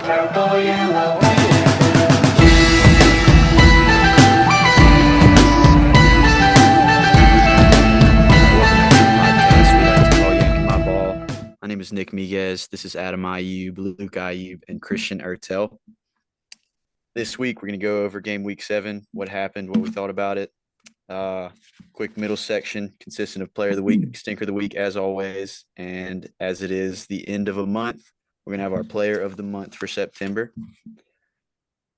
Purple, yellow, and Welcome to the podcast we like to call Yankin My Ball. My name is Nick Miguez. This is Adam Ayub, Luke Ayub, and Christian Ertel. This week, we're going to go over game week 7, what happened, what we thought about it. Quick middle section consisting of player of the week, stinker of the week, as always. And as it is the end of a month, we're going to have our player of the month for September,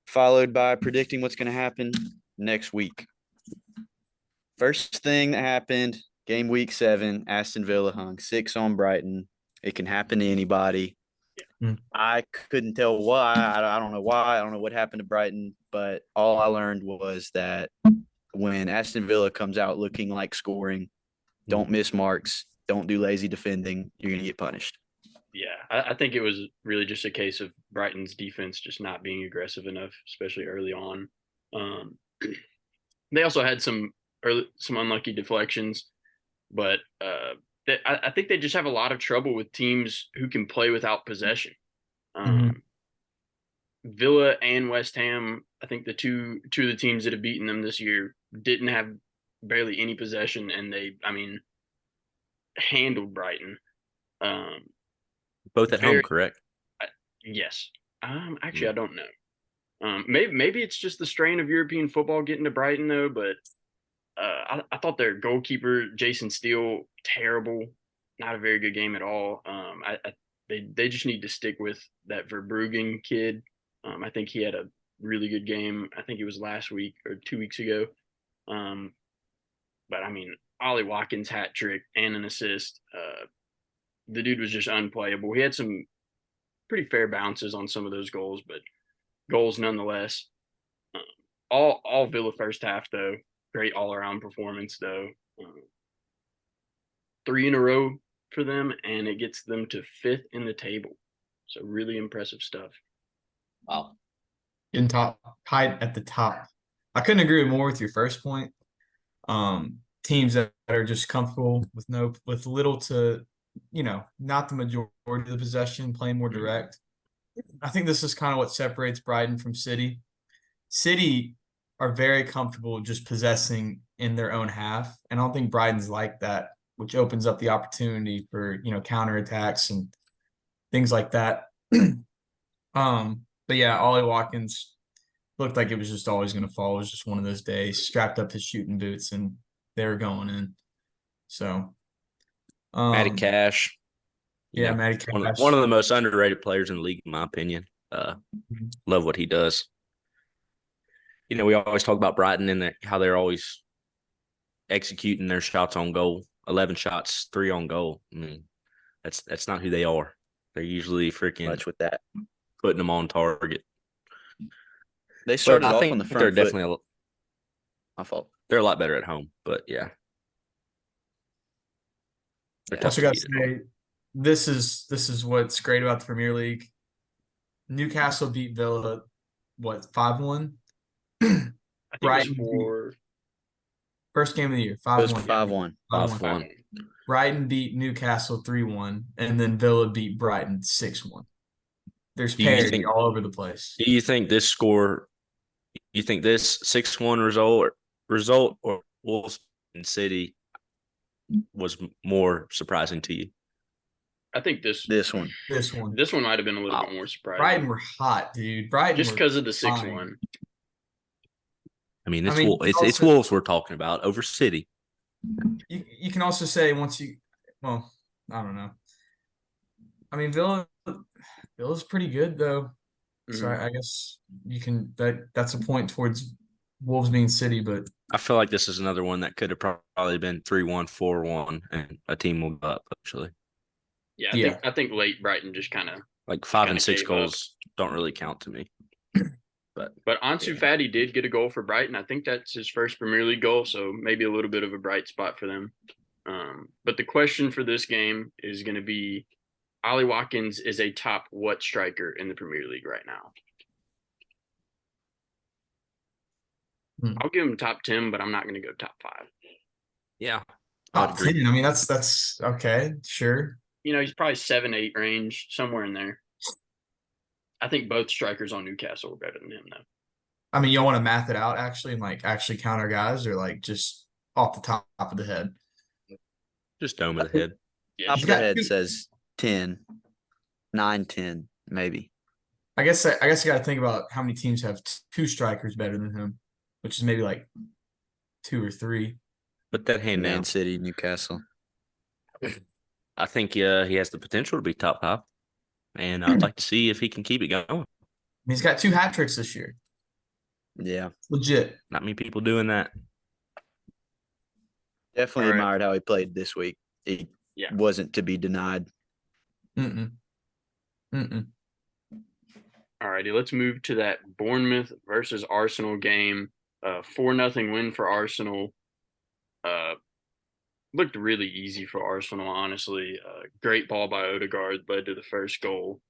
followed by predicting what's going to happen next week. First thing that happened, game week 7, Aston Villa hung 6 on Brighton. It can happen to anybody. I couldn't tell why. I don't know why. I don't know what happened to Brighton, but all I learned was that when Aston Villa comes out looking like scoring, don't miss marks, don't do lazy defending, you're going to get punished. Yeah, I think it was really just a case of Brighton's defense just not being aggressive enough, especially early on. They also had some unlucky deflections, but I think they just have a lot of trouble with teams who can play without possession. Villa and West Ham, I think the two of the teams that have beaten them this year didn't have barely any possession, and they handled Brighton. Both at home, correct? Yes. Actually, I don't know. Maybe it's just the strain of European football getting to Brighton, though. But I thought their goalkeeper, Jason Steele, terrible. Not a very good game at all. They just need to stick with that Verbruggen kid. I think he had a really good game. I think it was last week or 2 weeks ago. But Ollie Watkins' hat trick and an assist. The dude was just unplayable. He had some pretty fair bounces on some of those goals, but goals nonetheless. All Villa first half, though. Great all-around performance, though. 3 in a row for them, and it gets them to 5th in the table. So really impressive stuff. Wow. In top, tied at the top. I couldn't agree more with your first point. Teams that are just comfortable with little to, not the majority of the possession, playing more direct. I think this is kind of what separates Brighton from City. City are very comfortable just possessing in their own half, and I don't think Brighton's like that, which opens up the opportunity for, counterattacks and things like that. But yeah, Ollie Watkins looked like it was just always going to fall. It was just one of those days. Strapped up his shooting boots, and they were going in. So, Matty Cash. Yeah, Matty Cash. One of the most underrated players in the league, in my opinion. Love what he does. We always talk about Brighton and how they're always executing their shots on goal. 11 shots, 3 on goal. That's not who they are. They're usually freaking Much with that. Putting them on target. They started off I think on the front they're foot. definitely My fault. They're a lot better at home, but yeah. They're tough Also to got beat to at home. say, this is what's great about the Premier League. Newcastle beat Villa, 5-1? I think Brighton it was first game of the year, It was 5-1. 5-1. 5-1. Brighton beat Newcastle 3-1, and then Villa beat Brighton 6-1. There's Do you parity think- all over the place. Do you think this score? You think this 6-1 result or Wolves and City was more surprising to you? I think this one. This one. might have been a little bit more surprising. Brighton were hot, dude. Brighton just were because of the fine. 6-1. It's Wolves we're talking about over City. You can also say I don't know. Villa's pretty good though. So I guess you can that's a point towards Wolves being City, but I feel like this is another one that could have probably been 3-1, 4-1, and a team will go up actually. Yeah, I think late Brighton just kind of like 5 and 6 gave goals don't really count to me. But Ansu Fati did get a goal for Brighton. I think that's his first Premier League goal, so maybe a little bit of a bright spot for them. But the question for this game is going to be, Ollie Watkins is a top what striker in the Premier League right now? I'll give him top 10, but I'm not going to go top 5. Yeah. Top 10. That's okay. Sure. He's probably 7-8 range, somewhere in there. I think both strikers on Newcastle are better than him, though. I mean, you want to math it out actually and like actually count our guys, or like just off the top of the head? Just dome of the head. Yeah, Top He's of the got head two- says 10, 9, 10, maybe. I guess you got to think about how many teams have two strikers better than him, which is maybe like 2 or 3. Put that hand Man down. City, Newcastle. I think he has the potential to be top 5, and I'd like to see if he can keep it going. I mean, he's got 2 hat tricks this year. Yeah. Legit. Not many people doing that. Definitely All right. admired how he played this week. He Yeah. wasn't to be denied. Mm-mm. Mm-mm. All righty, let's move to that Bournemouth versus Arsenal game. 4-0 win for Arsenal. Looked really easy for Arsenal, honestly. Great ball by Odegaard led to the first goal.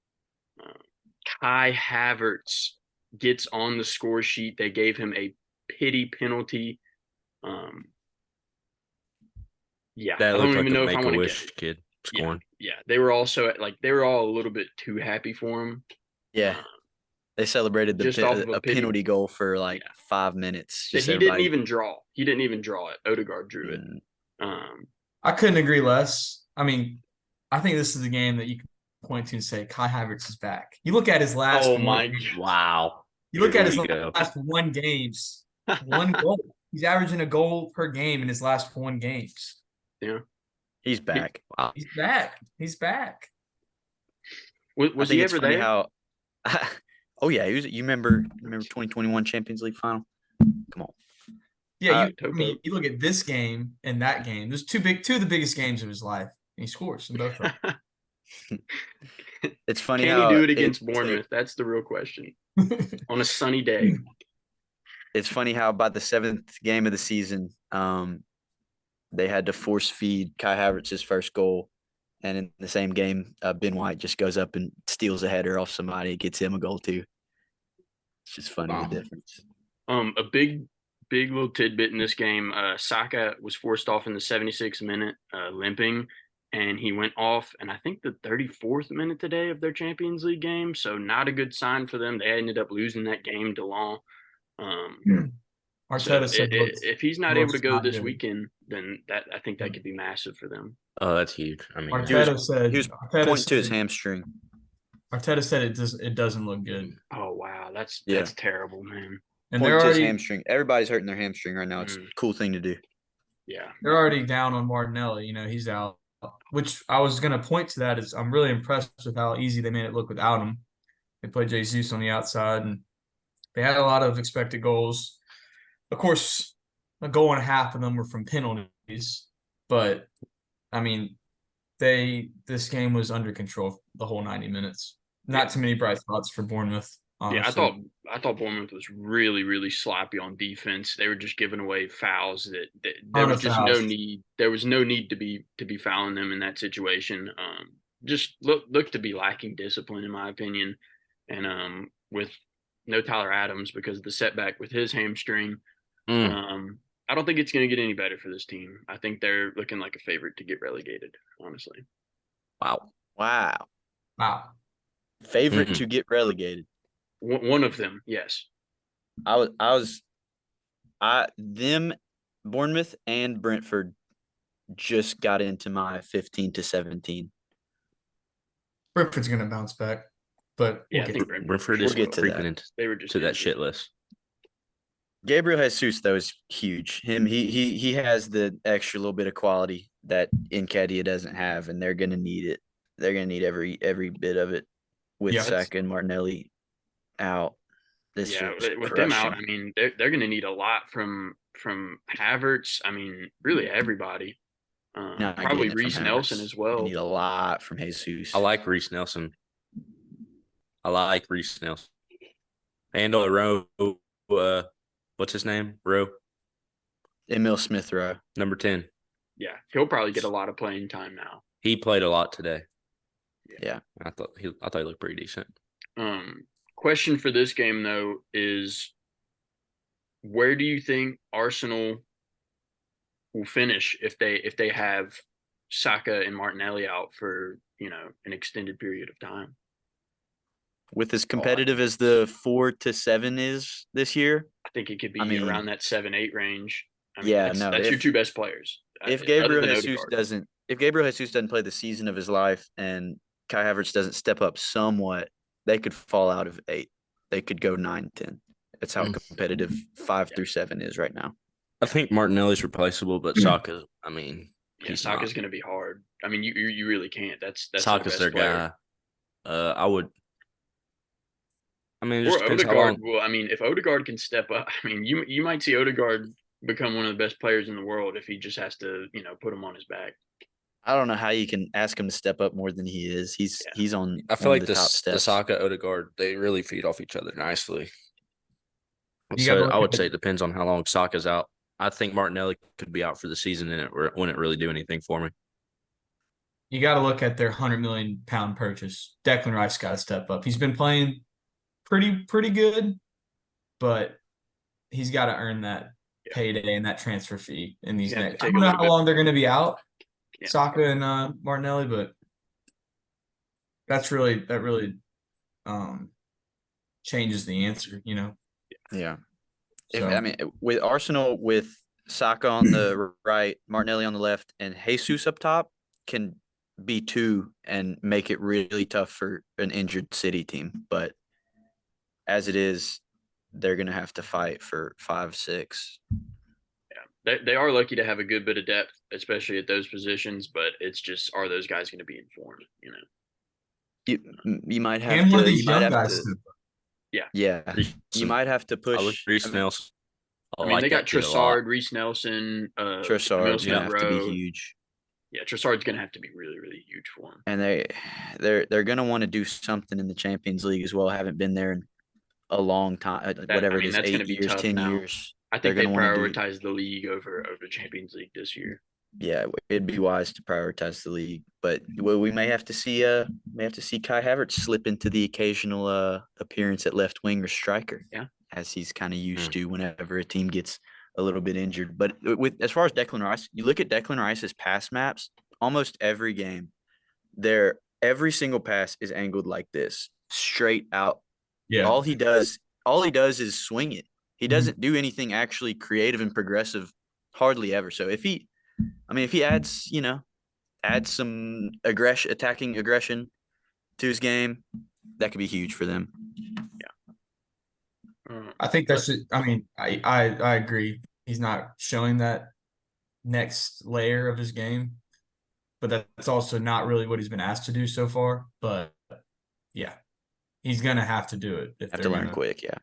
Kai Havertz gets on the score sheet. They gave him a pity penalty. Yeah, That I looked don't like even a know if I want to Make-A-Wish get. kid scoring. Yeah, they were also they were all a little bit too happy for him. Yeah. They celebrated Just off of a a pity- penalty goal for like Yeah. 5 minutes. That Just he didn't everybody- even draw. He didn't even draw it. Odegaard drew it. Mm, I couldn't agree less. I mean, I think this is a game that you can point to and say Kai Havertz is back. You look at his last. Oh my Wow. You look Here at his we go. last 1 games. 1 goal. He's averaging a goal per game in his last 1 games. he's back. Wow. He's back. He's back. I Was think he it's ever funny there? how. Oh yeah, he was. You remember 2021 Champions League final? Come on. Yeah, Topo. you look at this game and that game. There's 2 of the biggest games of his life, and he scores in both of them. It's funny Can he how do it against Bournemouth? That's the real question. On a sunny day. It's funny how by the 7th game of the season, they had to force feed Kai Havertz's first goal, and in the same game, Ben White just goes up and steals a header off somebody, gets him a goal too. It's just funny Wow. the difference. A big little tidbit in this game. Saka was forced off in the 76th minute, limping, and he went off. And I think the 34th minute today of their Champions League game. So not a good sign for them. They ended up losing that game to Lens. Arteta said if he's not able to go not this good. weekend, then I think that could be massive for them. Oh, that's huge. I mean, Arteta said He was Arteta pointing to his said- hamstring. Arteta said it doesn't look good. Oh wow, that's Yeah. terrible, man. And Pointing they're to his already hamstring. Everybody's hurting their hamstring right now. It's a cool thing to do. Yeah. they're already down on Martinelli. You know, he's out. Which I was gonna point to that is I'm really impressed with how easy they made it look without him. They played Jesus on the outside and they had a lot of expected goals. Of course, a goal and a half of them were from penalties, but I mean, this game was under control the whole 90 minutes. Not too many bright spots for Bournemouth. Honestly. Yeah, I thought Bournemouth was really, really sloppy on defense. They were just giving away fouls that there Ton was of just fouls. no need. There was no need to be fouling them in that situation. Just looked to be lacking discipline, in my opinion. And with no Tyler Adams because of the setback with his hamstring, I don't think it's going to get any better for this team. I think they're looking like a favorite to get relegated. Honestly, Wow. Wow. Favorite to get relegated. one of them, yes. Bournemouth and Brentford just got into my 15 to 17. Brentford's gonna bounce back, but Yeah, we'll I get think to it. Brentford We'll is get to creeping that. into they were just that injured. shit list. Gabriel Jesus though is huge. He has the extra little bit of quality that Nketiah doesn't have, and they're gonna need it. They're gonna need every bit of it with Yeah. Saka and Martinelli out. This Yeah, year with them out, I mean, they're going to need a lot from Havertz. I mean, really everybody. Probably Reece Nelson as They well. need a lot from Jesus. I like Reece Nelson. And Rowe, what's his name? Rowe, Emil Smith Rowe. number 10. Yeah, he'll probably get a lot of playing time now. He played a lot today. Yeah. I thought he looked pretty decent. Question for this game though is, where do you think Arsenal will finish if they have Saka and Martinelli out for an extended period of time? With as competitive as the 4 to 7 is this year, I think it could be I mean, around that 7-8 range. I mean, yeah, that's, no, that's your if- two best players. if other Gabriel than Jesus Odegaard. doesn't play the season of his life and Kai Havertz doesn't step up somewhat, they could fall out of 8. They could go 9, 10. That's how competitive 5 through 7 is right now. I think Martinelli's replaceable, but Saka, I mean, Yeah, he's Saka's not. going to be hard. I mean, you really can't. That's their Saka's best their player. guy. I would. I mean, it just Or depends how Odegaard. long. Well, I mean, if Odegaard can step up, I mean, you might see Odegaard become one of the best players in the world if he just has to, put him on his back. I don't know how you can ask him to step up more than he is. He's on I feel one like of the top the steps. Saka Odegaard, they really feed off each other nicely. You gotta So look I at would the- say it depends on how long Saka's out. I think Martinelli could be out for the season, and it wouldn't really do anything for me. You got to look at their £100 million purchase. Declan Rice got to step up. He's been playing pretty good, but he's got to earn that payday and that transfer fee in these You have to next. I take don't a know little how bit- long they're going to be out, Yeah. Saka and Martinelli, but that really changes the answer. Yeah. So, I mean, with Arsenal, with Saka on the right, Martinelli on the left, and Jesus up top can be 2 and make it really tough for an injured City team. But as it is, they're going to have to fight for 5, 6. They are lucky to have a good bit of depth, especially at those positions. But it's just, are those guys going to be informed? You might have and one of to. these You might young have guys. to. Yeah. Yeah. Reece You might have to I look push. Reece Nelson. I mean, they got that kid a lot. Trossard, Reece Nelson, Trossard's Emil going to have to be Smith-Rowe. huge. Yeah, Trossard's going to have to be really, really huge for him. And they're going to want to do something in the Champions League as well. Haven't been there in a long time, whatever it is, that's gonna 8 be years, tough 10 now. years. I They're think they gonna wanna do- prioritize the league over Champions League this year. Yeah, it'd be wise to prioritize the league, but we may have to see Kai Havertz slip into the occasional appearance at left wing or striker. Yeah. As he's kind of used to whenever a team gets a little bit injured. But with as far as Declan Rice, you look at Declan Rice's pass maps, almost every game, every single pass is angled like this, straight out. Yeah. All he does is swing it. He doesn't do anything actually creative and progressive, hardly ever. So if he adds some attacking aggression to his game, that could be huge for them. I think that's it. I mean, I agree. He's not showing that next layer of his game, but that's also not really what he's been asked to do so far. But yeah, he's gonna have to do it. Have to learn quick, yeah.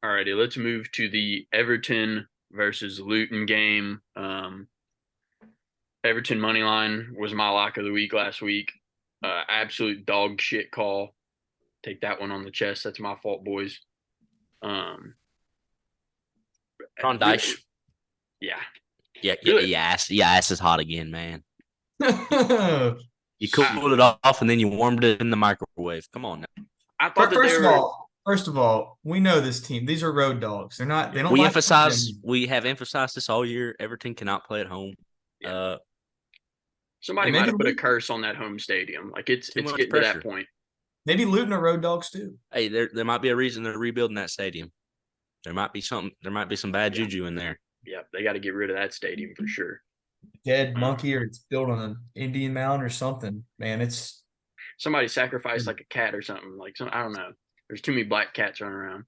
All righty, let's move to the Everton versus Luton game. Everton money line was my lock of the week last week. Absolute dog shit call. Take that one on the chest. That's my fault, boys. On Dyche. Yeah. Yeah, Really? your ass is hot again, man. first You cooled it off and then you warmed it in the microwave. Come on now. I thought that they were. First of all, we know this team. These are road dogs. They're not. They don't. We like have emphasized this all year. Everton cannot play at home. Yeah. Somebody maybe might have put a Luton- curse on that home stadium. Like it's Too much getting to that pressure. point. Maybe Luton are road dogs too. Hey, there might be a reason they're rebuilding that stadium. There might be something. There might be some bad juju in there. Yeah, they got to get rid of that stadium for sure. Dead monkey, or it's built on an Indian mound or something. Man, it's Somebody sacrificed like a cat or something. I don't know. There's too many black cats running around.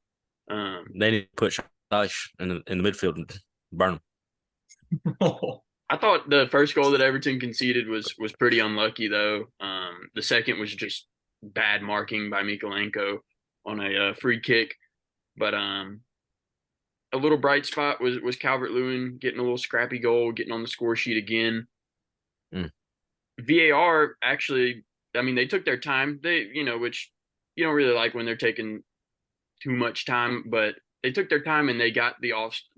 They need to put Dyche in the midfield and burn them. I thought the first goal that Everton conceded was pretty unlucky though. The second was just bad marking by Mikolenko on a free kick. But a little bright spot was Calvert-Lewin getting a little scrappy goal, getting on the score sheet again. VAR actually, I mean, they took their time. Which you don't really like when they're taking too much time, but they took their time and they got the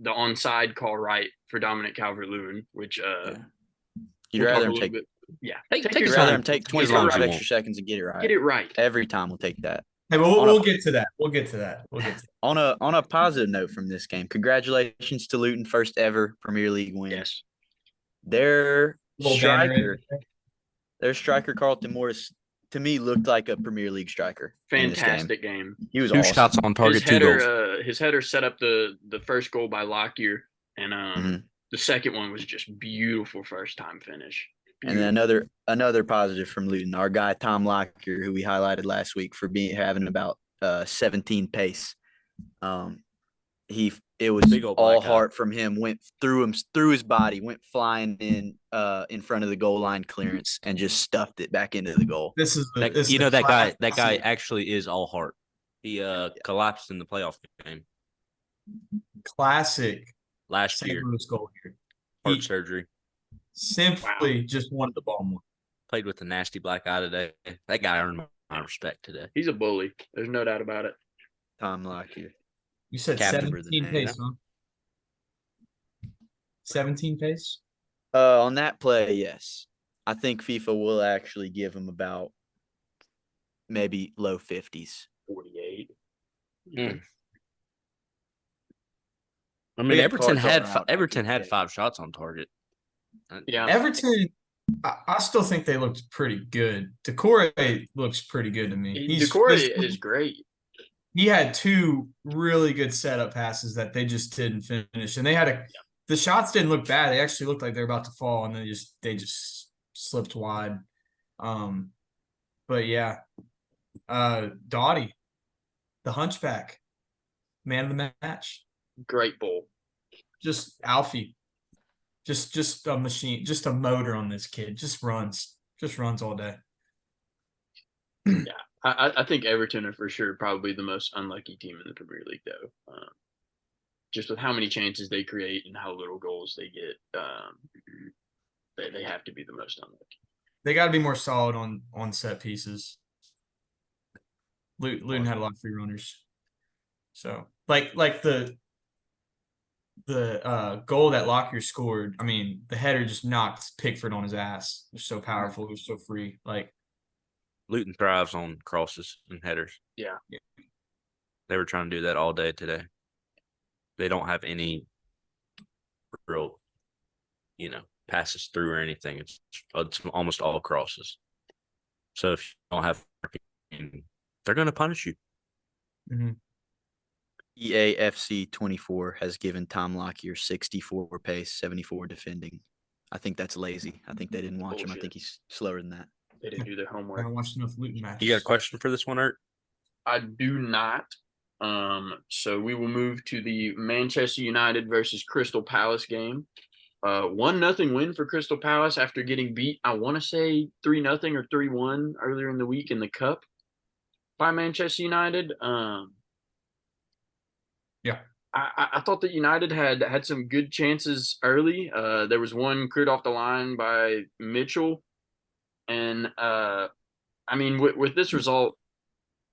onside call right for Dominic Calvert-Lewin, which You'd we'll talk rather a him little take bit. Yeah, Take you'd your rather time. him take Take as long as 25 you extra want. seconds and get it right. Get it right. Every time we'll take that. Hey, but we'll get to that. We'll get to that. On a positive note from this game, congratulations to Luton, first ever Premier League win. Yes. Their Little banner striker Carlton Morris to me looked like a Premier League striker. in this game. Fantastic game. He was Two awesome. shots on target, two goals. His header set up the first goal by Lockyer, and Mhm. the second one was just beautiful first time finish. And then another positive from Luton, our guy Tom Lockyer, who we highlighted last week for having about 17 pace. It was Big old all black eye. heart from him, went through his body, went flying in front of the goal line clearance and just stuffed it back into the goal. This is the, That, this is you the know that guy. That guy classic- actually is all heart. He collapsed in the playoff game classic last St. year. Louis goal here. Heart He surgery. simply just wanted the ball more. Played with the nasty black eye today. That guy earned my respect today. He's a bully. There's no doubt about it. Tom Lockyer. You said Captain for the 17 name, pace, huh? 17 pace? On that play, yes. I think FIFA will actually give him about maybe low 50s. 48. I mean, Yeah, Everton cards had are out, Everton I had can say. 5 shots on target. Yeah. Everton, I still think they looked pretty good. Decore looks pretty good to me. Decore is great. He had 2 really good setup passes that they just didn't finish, and they had the shots didn't look bad. They actually looked like they're about to fall, and they just slipped wide. But yeah, Doughty, the Hunchback, man of the match, Great bull. just Alfie, just a machine, just a motor on this kid. Just runs all day. I think Everton are for sure probably the most unlucky team in the Premier League, though. Just with how many chances they create and how little goals they get, they have to be the most unlucky. They got to be more solid on set pieces. Luton had a lot of free runners, so like the goal that Lockyer scored. I mean, the header just knocked Pickford on his ass. It was so powerful. It was so free. Like Luton thrives on crosses and headers. Yeah. They were trying to do that all day today. They don't have any real, passes through or anything. It's almost all crosses. So if you don't have, they're going to punish you. EAFC 24 has given Tom Lockyer 64 pace, 74 defending. I think that's lazy. I think they didn't watch him. I Bullshit. think he's slower than that. They didn't do their I homework. haven't watched enough Luton matches. You got a question for this one, Ert? I do not. So we will move to the Manchester United versus Crystal Palace game. 1-0 win for Crystal Palace after getting beat, I want to say 3-0 or 3-1 earlier in the week in the Cup by Manchester United. Yeah. I thought that United had some good chances early. There was one cleared off the line by Mitchell. And I mean, with this result,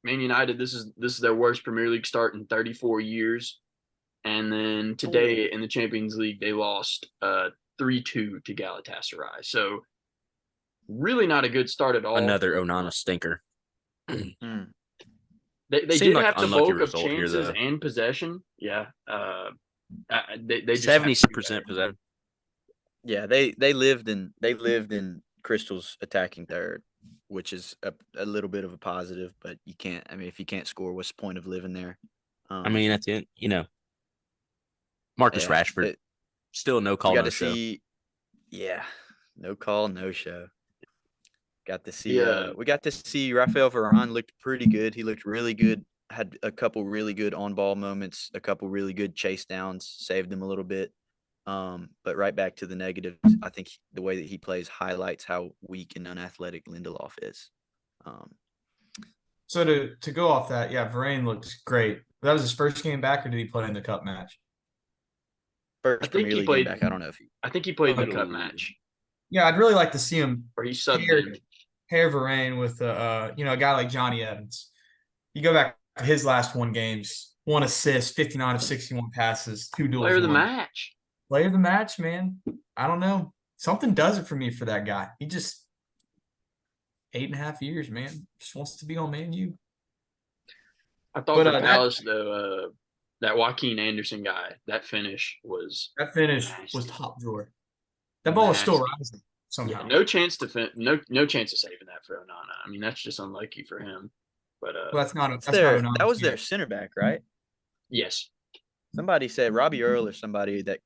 Man United, this is their worst Premier League start in 34 years. And then today in the Champions League, they lost 3-2 to Galatasaray. So really not a good start at all. Another Onana stinker. They Seemed did like have the unlucky bulk of result here, chances though. and possession. Yeah. They just 70% possession. Yeah, they lived in Crystal's attacking third, which is a little bit of a positive, but you can't. I mean, if you can't score, what's the point of living there? I mean, at the end, Marcus Yeah, Rashford, still no call, we got no to show. see. Yeah, no call, no show. Got to see. Yeah. We got to see Rafael Varane looked pretty good. He looked really good. Had a couple really good on-ball moments, a couple really good chase downs, saved them a little bit. But right back to the negatives, I think the way that he plays highlights how weak and unathletic Lindelof is. So to go off that, yeah, Varane looked great. That was his first game back, or did he play in the cup match? First think Premier he League played- game back. I don't know if he. I think he played the Okay. Cup match Yeah, I'd really like to see him where he subbed pair, in. pair Varane with a guy like Johnny Evans. You go back to his last 1 games, 1 assist, 59 of 61 passes, 2 duels. Player of the won. match. Player of the match, man. I don't know. Something does it for me for that guy. He just 8.5 years, man. Just wants to be on Man U. I thought But, for that- Palace, though, that Joaquin Anderson guy, that finish was That finish Nasty. was top drawer. That ball was still rising. somehow. no chance to no chance of saving that for Onana. I mean, that's just unlucky for him. But Well, that's not That was either. their center back, right? yes, Somebody said Robbie Earl or somebody that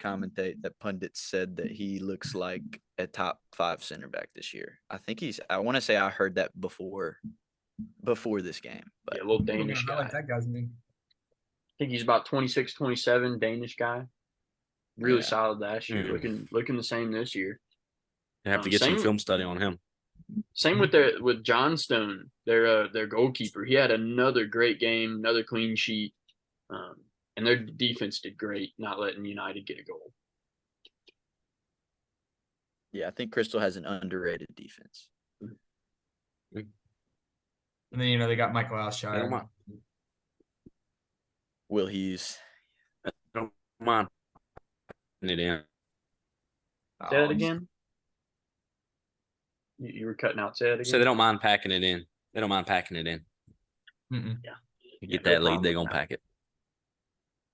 pundits said that he looks like a top 5 center back this year. I want to say I heard that before this game, but yeah, a little I'm gonna Danish guy. highlight that guy's name. I think he's about 26, 27, Danish guy. Really Yeah. solid last year. Mm. Looking the same this year. You have to get some Same- film study on him. Same with Johnstone, their goalkeeper. He had another great game, another clean sheet. And their defense did great, not letting United get a goal. yeah, I think Crystal has an underrated defense. And then they got Michael They Alshire. don't Will Hughes. mind putting it in. Say that again. You were cutting out. Say that again. So they don't mind packing it in. They don't mind packing it in. Mm-mm. You get no that lead, problem they're with gonna that. pack it.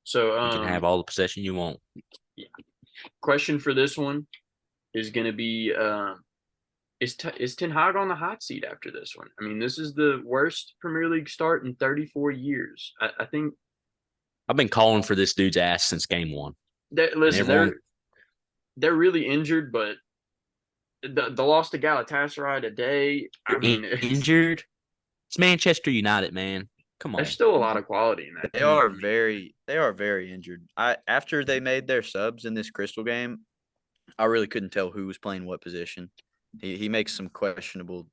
So You can have all the possession you want. question for this one is going to be is Ten Hag on the hot seat after this one? I mean, this is the worst Premier League start in 34 years. I think I've been calling for this dude's ass since game 1. listen, they're really injured, but the loss to Galatasaray today, I mean, Injured. It's Manchester United, man. Come on. there's still a lot of quality in that. They team. are very injured. After they made their subs in this Crystal game, I really couldn't tell who was playing what position. He makes some questionable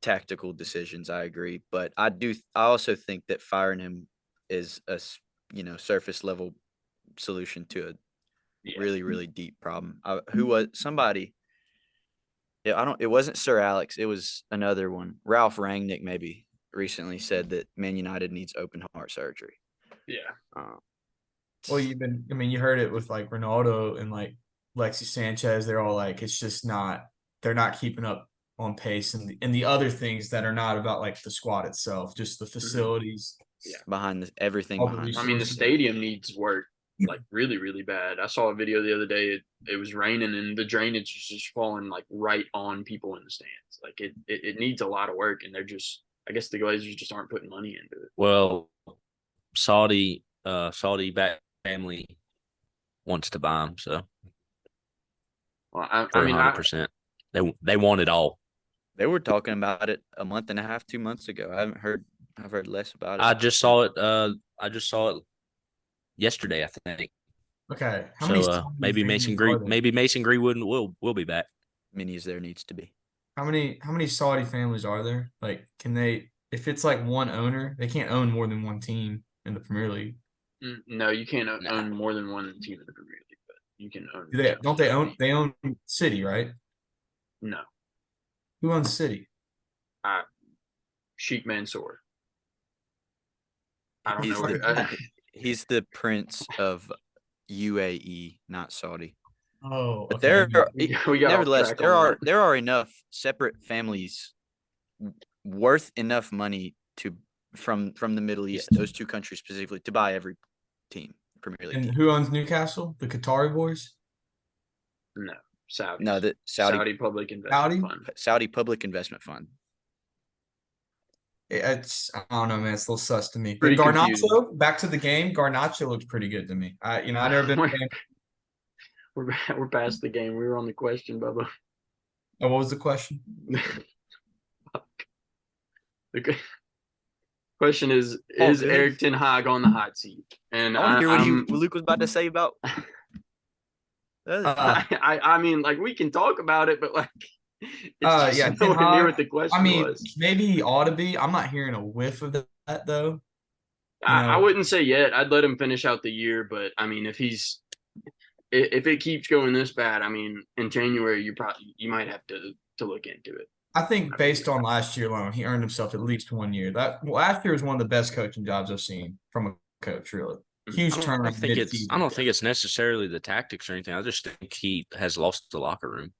tactical decisions, I agree, but I also think that firing him is a surface level solution to a really, really deep problem. Who was somebody? Yeah, it wasn't Sir Alex. It was another one. Ralph Rangnick maybe recently said that Man United needs open heart surgery. Yeah. Well, you heard it with like Ronaldo and like Lexi Sanchez. They're all like, it's just not, they're not keeping up on pace, and the other things that are not about like the squad itself, just the facilities. Behind everything All the behind. I mean, the resources. stadium needs work, like really, really bad. I saw a video the other day. It was raining and the drainage is just falling like right on people in the stands. Like it needs a lot of work, and I guess the Glazers just aren't putting money into it. Well, Saudi back family wants to buy him, so Well, for 100%. They want it all. They were talking about it a month and a half, 2 months ago. I've heard less about it. I just saw it yesterday, I think. Okay, how many So Saudi maybe Mason Greenwood will be back. Many as there needs to be. How many Saudi families are there? Like, can they? If it's like one owner, they can't own more than one team in the Premier League. No, you can't own more than one team in the Premier League, but you can own. Don't they own? They own City, right? No, Who owns City? Sheikh Mansour. I don't He's know. He's the prince of UAE, not Saudi. Oh, But okay. we got off nevertheless, track there on are that. there are enough separate families worth enough money from the Middle East, those two countries specifically, to buy every team, Premier League And team. who owns Newcastle? The Qatari boys. No, Saudi. No, the Saudi Public Investment Fund. Saudi Public Investment Fund. It's I don't know, man. It's a little sus to me. Pretty But confusing. Garnacho, back to the game. Garnacho looked pretty good to me. I never been a fan. We're past the game. We were on the question, Bubba. Oh, what was the question? The question is good. Eric Ten Hag on the hot seat? And I want to hear what Luke was about to say about. I mean, like, we can talk about it, but like, it's just Ten nowhere near Hag, what the question I mean, was. maybe he ought to be. I'm not hearing a whiff of that though. I wouldn't say yet. I'd let him finish out the year, but I mean, if it keeps going this bad, I mean, in January you might have to look into it. I think based on last year alone, he earned himself at least 1 year. That last year was one of the best coaching jobs I've seen from a coach. Really huge I turn. don't think it's necessarily the tactics or anything. I just think he has lost the locker room.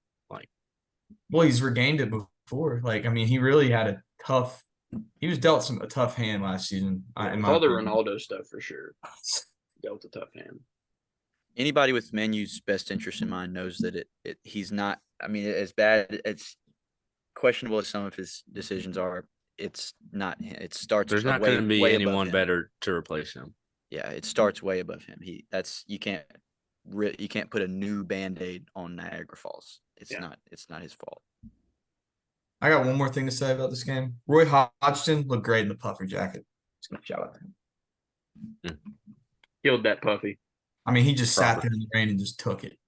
Well, he's regained it before. Like, I mean, he really had a tough. He was dealt a tough hand last season. With all the Ronaldo stuff for sure, dealt a tough hand. anybody with Manu's best interest in mind knows that he's not. I mean, as bad as questionable as some of his decisions are, it's not. It starts. There's not way, going to be way above anyone him. better to replace him. Yeah, it starts way above him. You can't put a new Band-Aid on Niagara Falls. It's not his fault. I got one more thing to say about this game. Roy Hodgson looked great in the puffer jacket. Just gonna shout out to him. Killed that puffy. I mean, he just sat Proper. there in the rain and just took it.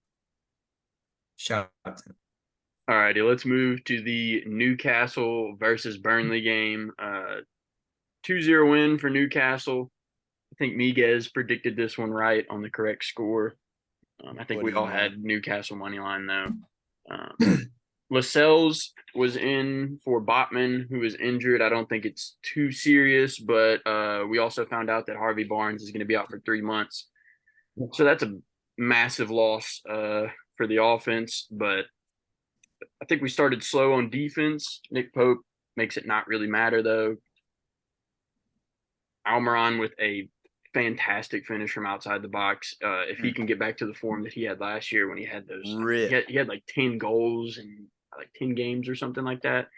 Shout out to him. All righty, let's move to the Newcastle versus Burnley game. 2-0 win for Newcastle. I think Miguez predicted this one right on the correct score. I think What we do you all know? had Newcastle money line though. Lascelles was in for Botman, who was injured. I don't think it's too serious, but we also found out that Harvey Barnes is going to be out for 3 months. So that's a massive loss for the offense. But I think we started slow on defense. Nick Pope makes it not really matter, though. Almiron with a fantastic finish from outside the box. If he can get back to the form that he had last year when he had those, he had like 10 goals in like 10 games or something like that.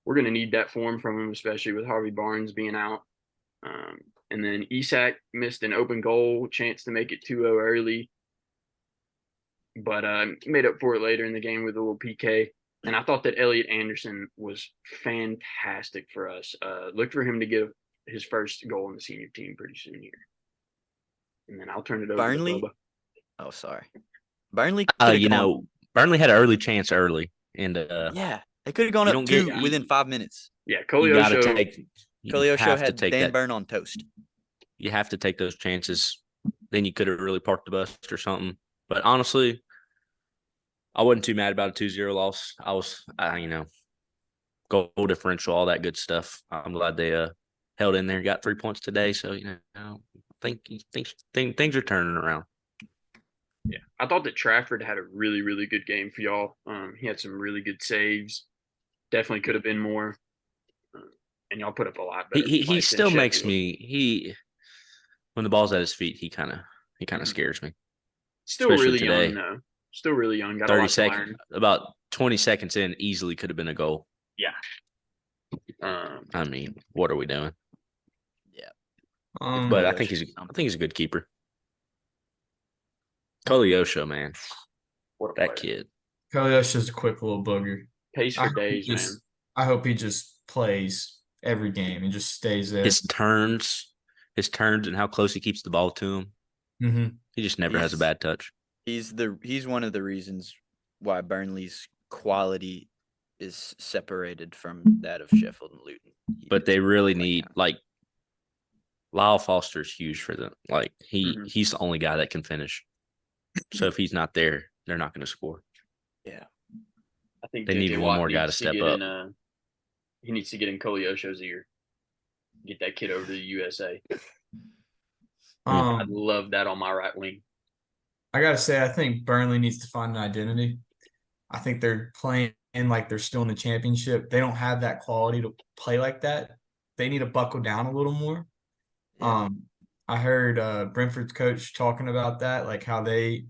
We're going to need that form from him, especially with Harvey Barnes being out. And then Isak missed an open goal chance to make it 2-0 early, but made up for it later in the game with a little PK. And I thought that Elliot Anderson was fantastic for us. Look for him to get his first goal in the senior team pretty soon here. And then I'll turn it over Burnley? to Bubba. Oh, sorry. Burnley. Burnley had an early chance early, and yeah, they could have gone you up don't 2 get- within 5 minutes. Yeah, you got to Koleosho. take. You Koleosho have to had take Dan that. Burn on toast. You have to take those chances. Then you could have really parked the bus or something. But honestly, I wasn't too mad about a 2-0 loss. I was, goal differential, all that good stuff. I'm glad they held in there and got 3 points today. So, I think things are turning around. Yeah, I thought that Trafford had a really, really good game for y'all. He had some really good saves. Definitely could have been more. And y'all put up a lot better. He fight than still makes Sheffield. me when the ball's at his feet, he kind of scares me. Still especially really today. young though. Still really young. Got a 30 lot to seconds, learn. about 20 seconds in, easily could have been a goal. Yeah. I mean, what are we doing? Yeah. But I think he's a good keeper. Koleosho, man, What a that player. kid. Koleosho's a quick little booger. Pace for days, man. I hope he just plays every game and just stays there. His turns, and how close he keeps the ball to him. Mm-hmm. He just never has a bad touch. He's one of the reasons why Burnley's quality is separated from that of Sheffield and Luton. But they really need Lyle Foster's huge for them. Like he's the only guy that can finish. So if he's not there, they're not going to score. Yeah. I think they need one more guy to step up. He needs to get in Koleosho's ear. Get that kid over to the USA. I'd love that on my right wing. I gotta say, I think Burnley needs to find an identity. I think they're playing like they're still in the championship. They don't have that quality to play like that. They need to buckle down a little more. Yeah. I heard Brentford's coach talking about that, like how when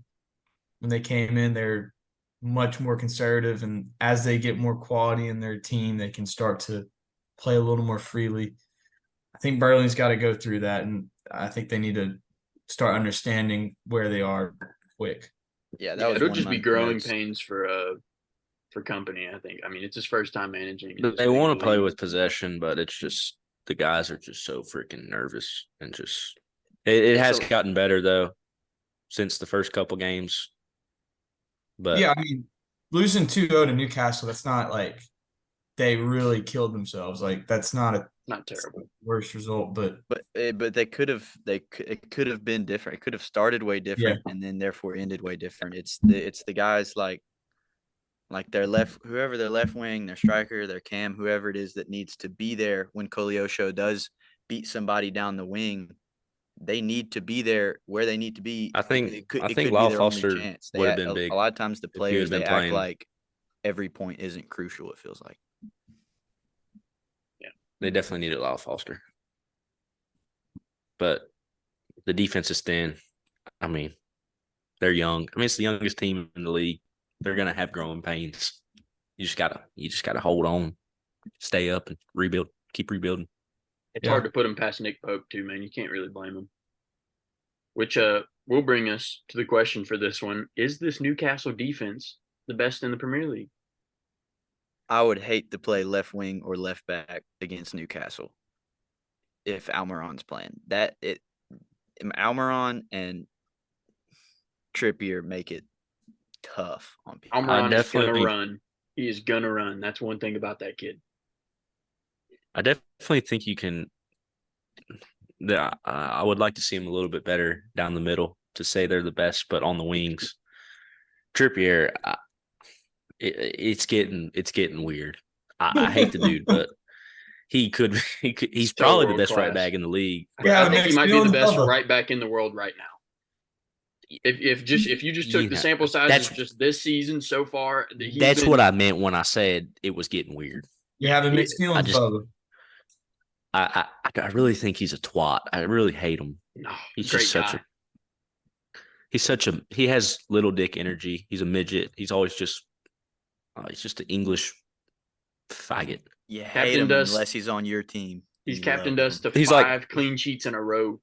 they came in, they're much more conservative, and as they get more quality in their team, they can start to play a little more freely. I think Burnley's got to go through that, and I think they need to start understanding where they are quick. Yeah, it'll just be growing pains for Company. I think. I mean, it's his first time managing. They want to play with possession, but it's just the guys are just so freaking nervous and just. It has gotten better though, since the first couple games. But yeah, I mean, losing 2-0 to Newcastle, that's not like they really killed themselves. Like that's not terrible worst result, but it could have been different. It could have started way different and then therefore ended way different. It's the guys like their whoever their left wing, their striker, their cam, whoever it is that needs to be there when Koleosho does beat somebody down the wing. They need to be there where they need to be. I think it could Lyle be their Foster only chance. would have been big. A lot of times the players they playing. act like every point isn't crucial. It feels like. Yeah, they definitely needed Lyle Foster, but the defense is thin. I mean, They're young. I mean, it's the youngest team in the league. They're gonna have growing pains. You just gotta hold on, stay up, and rebuild. Keep rebuilding. It's Yeah. hard to put him past Nick Pope too, man. You can't really blame him. Which will bring us to the question for this one: is this Newcastle defense the best in the Premier League? I would hate to play left wing or left back against Newcastle if Almiron's playing. Almiron and Trippier make it tough on people. Almiron is gonna definitely- run. He is gonna run. That's one thing about that kid. I definitely think you can. I would like to see him a little bit better down the middle to say they're the best, but on the wings, Trippier, it's getting weird. I hate the dude, but he's Still probably the world best right class. back in the league. Yeah, I think he mixed might be the feelings, best Bubba. right back in the world right now. If you just took the Yeah, sample sizes that's- just this season so far, That's what I meant when I said it was getting weird. You're having mixed feelings, just- Bubba. I really think he's a twat. I really hate him. No, He's great just such guy. he has little dick energy. He's a midget. He's always he's just an English faggot. You hate Captain him Dust- unless he's on your team. He's You captained love us him. to He's like- 5 clean sheets in a row.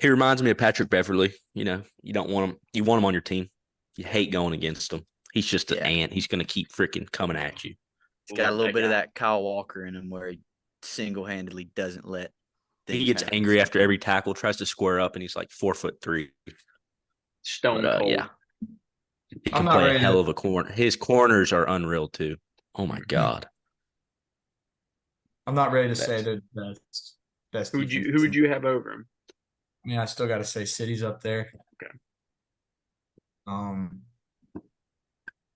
He reminds me of Patrick Beverly. You know, you don't want him. You want him on your team. You hate going against him. He's just an Yeah. ant. He's going to keep freaking coming at you. He's got a Love little bit of guy. that Kyle Walker in him where he single-handedly doesn't let He things gets happen. angry after every tackle, tries to square up, and he's like 4'3". Stone But, cold. yeah. He I'm can not play a ready hell to- of a corner. His corners are unreal too. Oh my god. I'm not ready to Best. say the best. Who defense. would you have over him? I mean, I still got to say City's up there. Okay.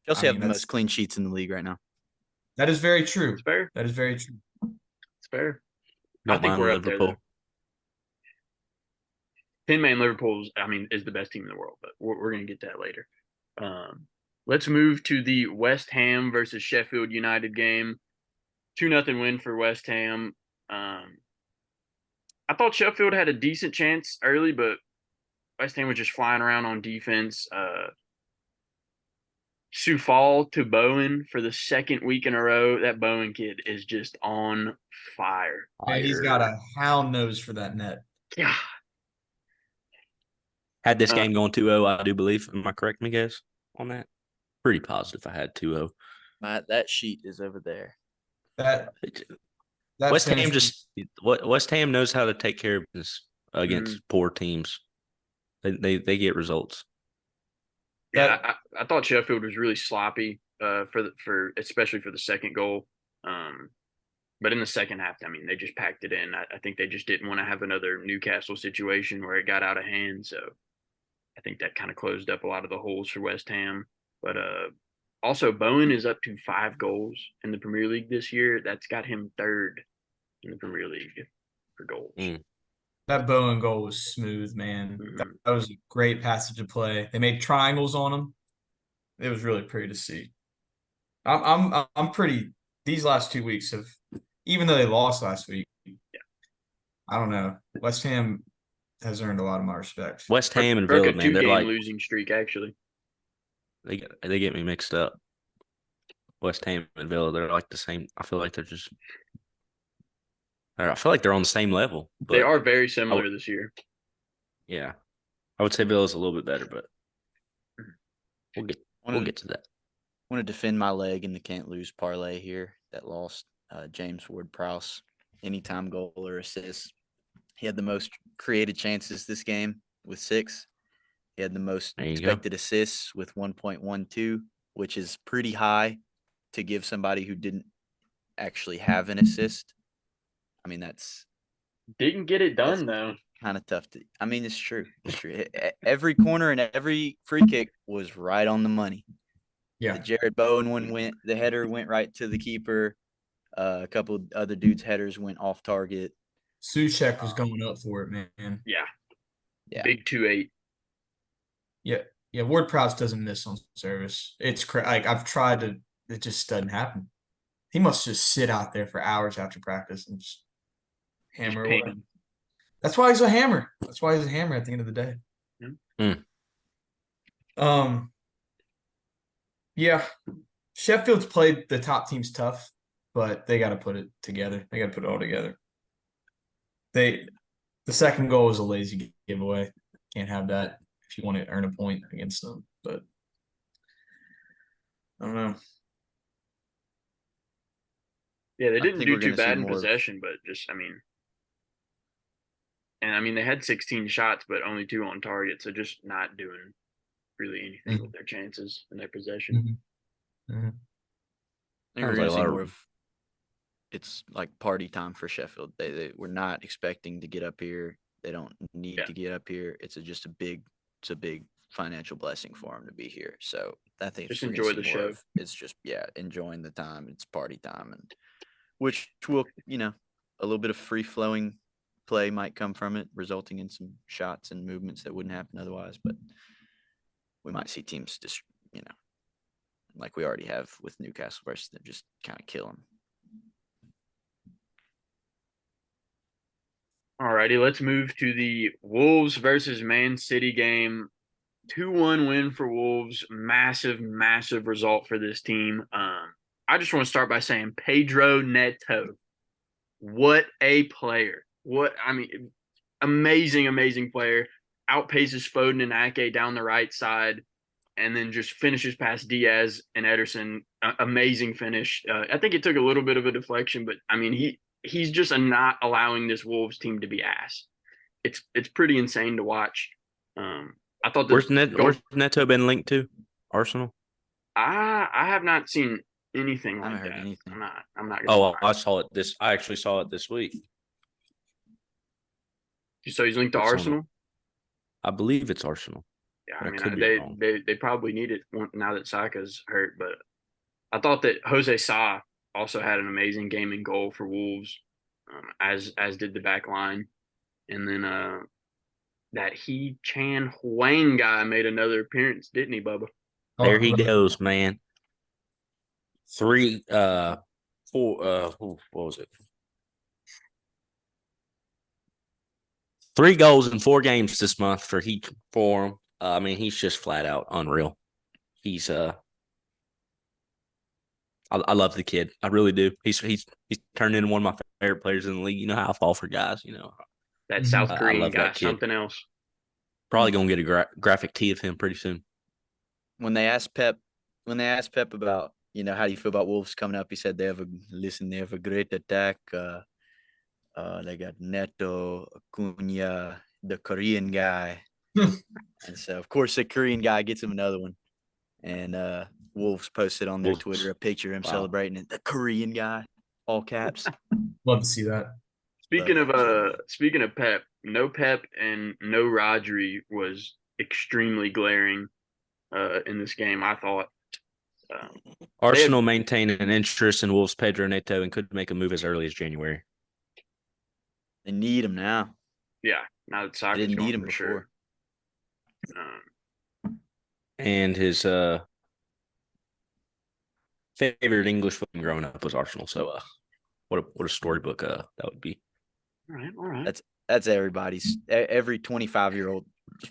Chelsea I have mean, the that's- most clean sheets in the league right now. That is very true. It's fair. That is very true. It's fair. Don't I think mind we're up there. Liverpool. 10-man Liverpool's, is the best team in the world, but we're going to get to that later. Let's move to the West Ham versus Sheffield United game. 2-0 win for West Ham. I thought Sheffield had a decent chance early, but West Ham was just flying around on defense. Soufal to Bowen for the second week in a row. That Bowen kid is just on fire. And he's got a hound nose for that net. Yeah. Had this Uh, game going 2-0, I do believe. Am I correct, Miguez, on that? Pretty positive I had 2-0. That sheet is over there. That West Ham finish- West Ham knows how to take care of business against poor teams. They get results. Yeah, I thought Sheffield was really sloppy for especially for the second goal. But in the second half, they just packed it in. I think they just didn't want to have another Newcastle situation where it got out of hand. So I think that kind of closed up a lot of the holes for West Ham. But also Bowen is up to 5 goals in the Premier League this year. That's got him third in the Premier League for goals. That Bowen goal was smooth, man. Mhm. That was a great passage of play. They made triangles on him. It was really pretty to see. I'm pretty. These last 2 weeks have, even though they lost last week, I don't know. West Ham has earned a lot of my respect. West Ham and Broke Villa, a man, they're 2-game like losing streak actually. they get me mixed up. West Ham and Villa, they're like the same. I feel like I feel like they're on the same level. But They are very similar this year. Yeah, I would say Villa's a little bit better, but we'll get to that. I want to defend my leg in the can't lose parlay here that lost. James Ward-Prowse, anytime goal or assist. He had the most created chances this game with 6. He had the most There you go. expected assists with 1.12, which is pretty high to give somebody who didn't actually have an assist. That's Didn't get it done though. kind of tough to. It's true. It's true. Every corner and every free kick was right on the money. Yeah. The Jared Bowen one the header went right to the keeper. A couple other dudes' headers went off target. Suchek was going up for it, man. Yeah. Yeah. Big 2-8. Yeah, Ward-Prowse doesn't miss on service. It's like I've tried to. It just doesn't happen. He must just sit out there for hours after practice and just hammer Just away. ping. That's why he's a hammer. That's why he's a hammer at the end of the day. Yeah, Sheffield's played the top teams tough, but they got to put it together. They got to put it all together. The second goal was a lazy giveaway. Can't have that if you want to earn a point against them. But I don't know. Yeah, they I didn't think do we're too gonna see bad in more of- possession, but just they had 16 shots, but only 2 on target, so just not doing really anything with their chances and their possession. I think we're Sounds gonna like a see lot more of of. It's like party time for Sheffield. They were not expecting to get up here. They don't need Yeah. to get up here. It's a big financial blessing for them to be here. So I think Just we're gonna enjoy see the more show. of. It's just enjoying the time. It's party time, and which will a little bit of free flowing play might come from it, resulting in some shots and movements that wouldn't happen otherwise. But we might see teams just like we already have with Newcastle versus them, just kind of kill them. Alrighty, let's move to the Wolves versus Man City game. 2-1 win for Wolves. Massive, massive result for this team. I just want to start by saying Pedro Neto. What a player. Amazing, amazing player. Outpaces Foden and Ake down the right side and then just finishes past Diaz and Ederson. Amazing finish. I think it took a little bit of a deflection, but he's just not allowing this Wolves team to be ass. It's pretty insane to watch. I thought where's Neto been linked to? Arsenal? I have not seen anything I like haven't heard that. anything. I'm not gonna lie. I actually saw it this week. So he's linked to It's on- Arsenal? I believe it's Arsenal. Yeah, But I could be wrong. they probably need it now that Saka's hurt, but I thought that Jose Sa also had an amazing game in goal for Wolves, as did the back line. And then that He Chan Huang guy made another appearance, didn't he, Bubba? There he goes, man. 4 what was it? 3 goals in 4 games this month for him. He's just flat out unreal. He's I love the kid. I really do. He's turned into one of my favorite players in the league. You know how I fall for guys. That South I Korean love guy, that kid. something else. Probably gonna get a graphic tee of him pretty soon. When they asked Pep about, how do you feel about Wolves coming up, he said they have a great attack. They got Neto, Acuna, the Korean guy. And so of course the Korean guy gets him another one. And Wolves posted on their Wolves. Twitter a picture of him Wow. celebrating it. The Korean guy, all caps. Love to see that. Speaking of Pep, no Pep and no Rodri was extremely glaring in this game, I thought. Arsenal maintained an interest in Wolves' Pedro Neto and could make a move as early as January. They need him now. Yeah, now that They Saka's didn't gone need him for before. sure. And his favorite English film growing up was Arsenal. So what a storybook that would be. All right. That's every 25-year-old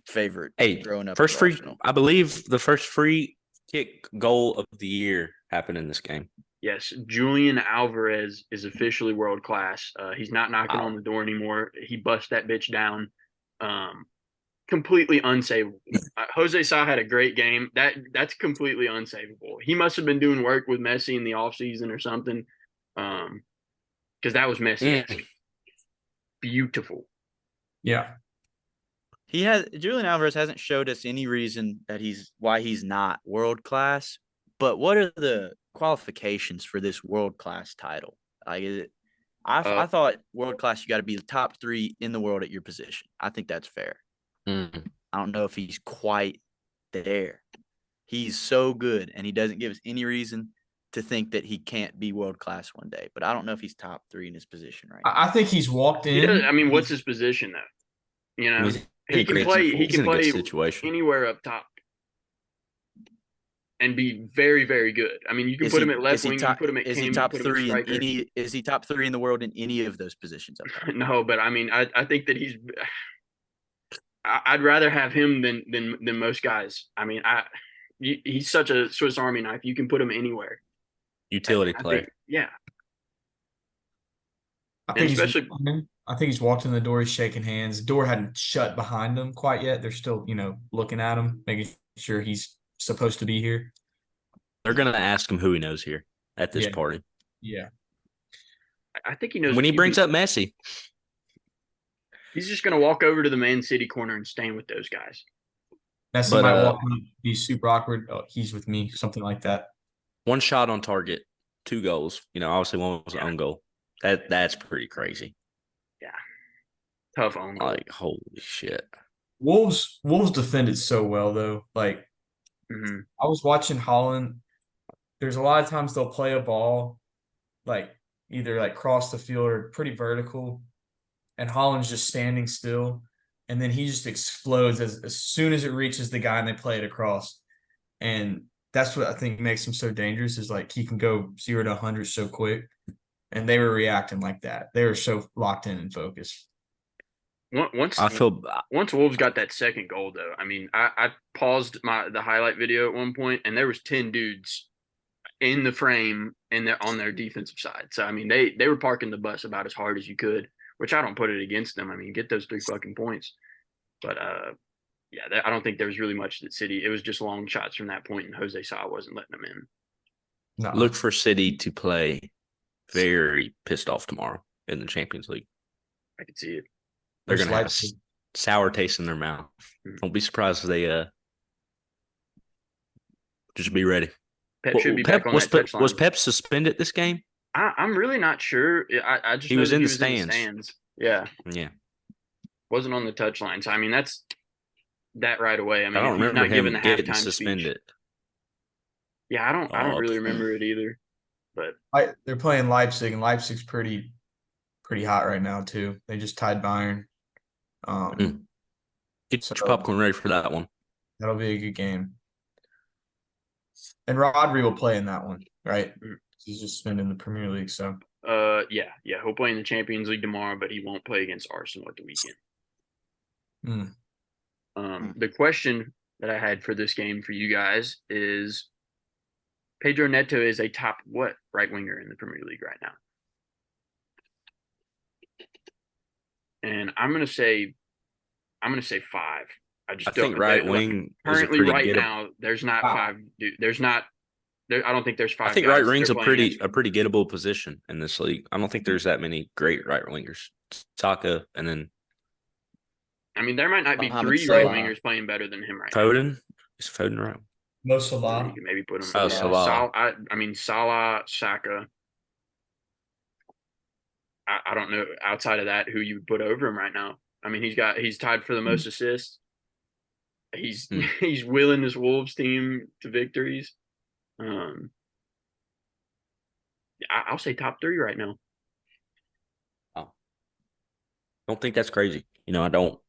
favorite. Hey, growing up first with free. Arsenal. I believe the first free kick goal of the year happened in this game. Yes, Julian Alvarez is officially world class. He's not knocking Wow. on the door anymore. He bust that bitch down. Completely unsavable. Jose Sa had a great game. That's completely unsavable. He must have been doing work with Messi in the offseason or something. Because that was Messi. Beautiful. Yeah. Julian Alvarez hasn't showed us any reason why he's not world class. But what are the qualifications for this world class title? I thought world class, you got to be the top 3 in the world at your position. I think that's fair. I don't know if he's quite there. He's so good, and he doesn't give us any reason to think that he can't be world class one day. But I don't know if he's top 3 in his position right now. I think he's walked in. He does, what's his position though? He can play. He can play anywhere up top and be very, very good. You can put him at left wing. You can put him at Is he top 3 in any? Is he top 3 in the world in any of those positions up top? No, but I think that he's. I'd rather have him than most guys. I mean, he's such a Swiss Army knife. You can put him anywhere. Utility I player. think, yeah. I think especially- I think he's walked in the door. He's shaking hands. The door hadn't shut behind him quite yet. They're still, looking at him, making sure he's supposed to be here. They're gonna ask him who he knows here at this Yeah. party. Yeah. I think he knows. When he brings up Messi, he's just going to walk over to the Man City corner and stand with those guys. Messi But, might walk up, be super awkward. Oh, he's with me, something like that. one shot on target, 2 goals. Obviously one was an own goal. That's pretty crazy. Tough own goal. Like, holy shit. Wolves defended so well though. Like Mhm. I was watching Holland. There's a lot of times they'll play a ball like either like cross the field or pretty vertical, and Holland's just standing still, and then he just explodes as soon as it reaches the guy and they play it across. And that's what I think makes him so dangerous is like he can go 0 to 100 so quick. And they were reacting like that. They were so locked in and focused. Once Wolves got that second goal, though, I mean, I paused the highlight video at one point, and there was 10 dudes in the frame and they're on their defensive side. So I mean, they were parking the bus about as hard as you could, which I don't put it against them. I mean, get those 3 fucking points. But I don't think there was really much that City. It was just long shots from that point, and Jose Sa wasn't letting them in. No. Look for City to play very pissed off tomorrow in the Champions League. I could see it. They're Versus going to have a Leipzig. sour taste in their mouth. Don't be surprised if they just be ready. Pep should be back on that touchline. Was Pep suspended this game? I'm really not sure. I just He know was that in he the was in the stands. stands. Yeah, Yeah. wasn't on the touchline. So I mean, that's that right away. I mean, I don't if he's remember not giving him the getting halftime suspended. speech. Yeah, I don't really remember it either. But They're playing Leipzig, and Leipzig's pretty hot right now too. They just tied Bayern. Get So- your popcorn ready for that one. That'll be a good game. And Rodri will play in that one, right? He's just suspended in the Premier League, so yeah, he'll play in the Champions League tomorrow, but he won't play against Arsenal at the weekend. The question that I had for this game for you guys is Pedro Neto is a top what right winger in the Premier League right now? And I'm gonna say 5. I just I think right wing is a currently pretty right gettable. now there's not 5. There's not. There, I don't think there's 5. I think guys right wing's they're a playing pretty against. gettable position in this league. I don't think there's that many great right wingers. Saka and then I mean, there might not be Mohamed 3 right Salah. wingers playing better than him right now. Foden. Is Foden right? Mo So Salah. you can maybe put him. Oh, Salah. I mean, Salah, Saka. I don't know outside of that who you would put over him right now. I mean, he's tied for the most assists. He's willing this Wolves team to victories. I'll say top 3 right now. Don't think that's crazy. I don't.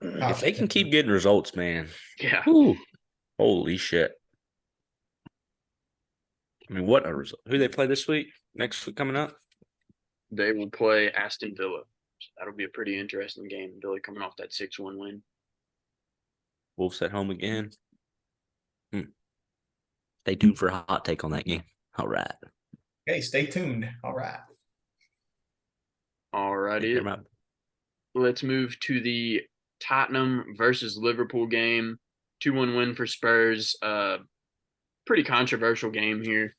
If they can keep getting results, man. Yeah. Whew, holy shit. I mean, what a result. Who they play this week? Next week coming up? They will play Aston Villa. So that'll be a pretty interesting game. Villa coming off that 6-1 win. Wolves at home again. Stay tuned for a hot take on that game. All right. Okay, stay tuned. All right. Alrighty. Let's move to the Tottenham versus Liverpool game. 2-1 win for Spurs. Pretty controversial game here.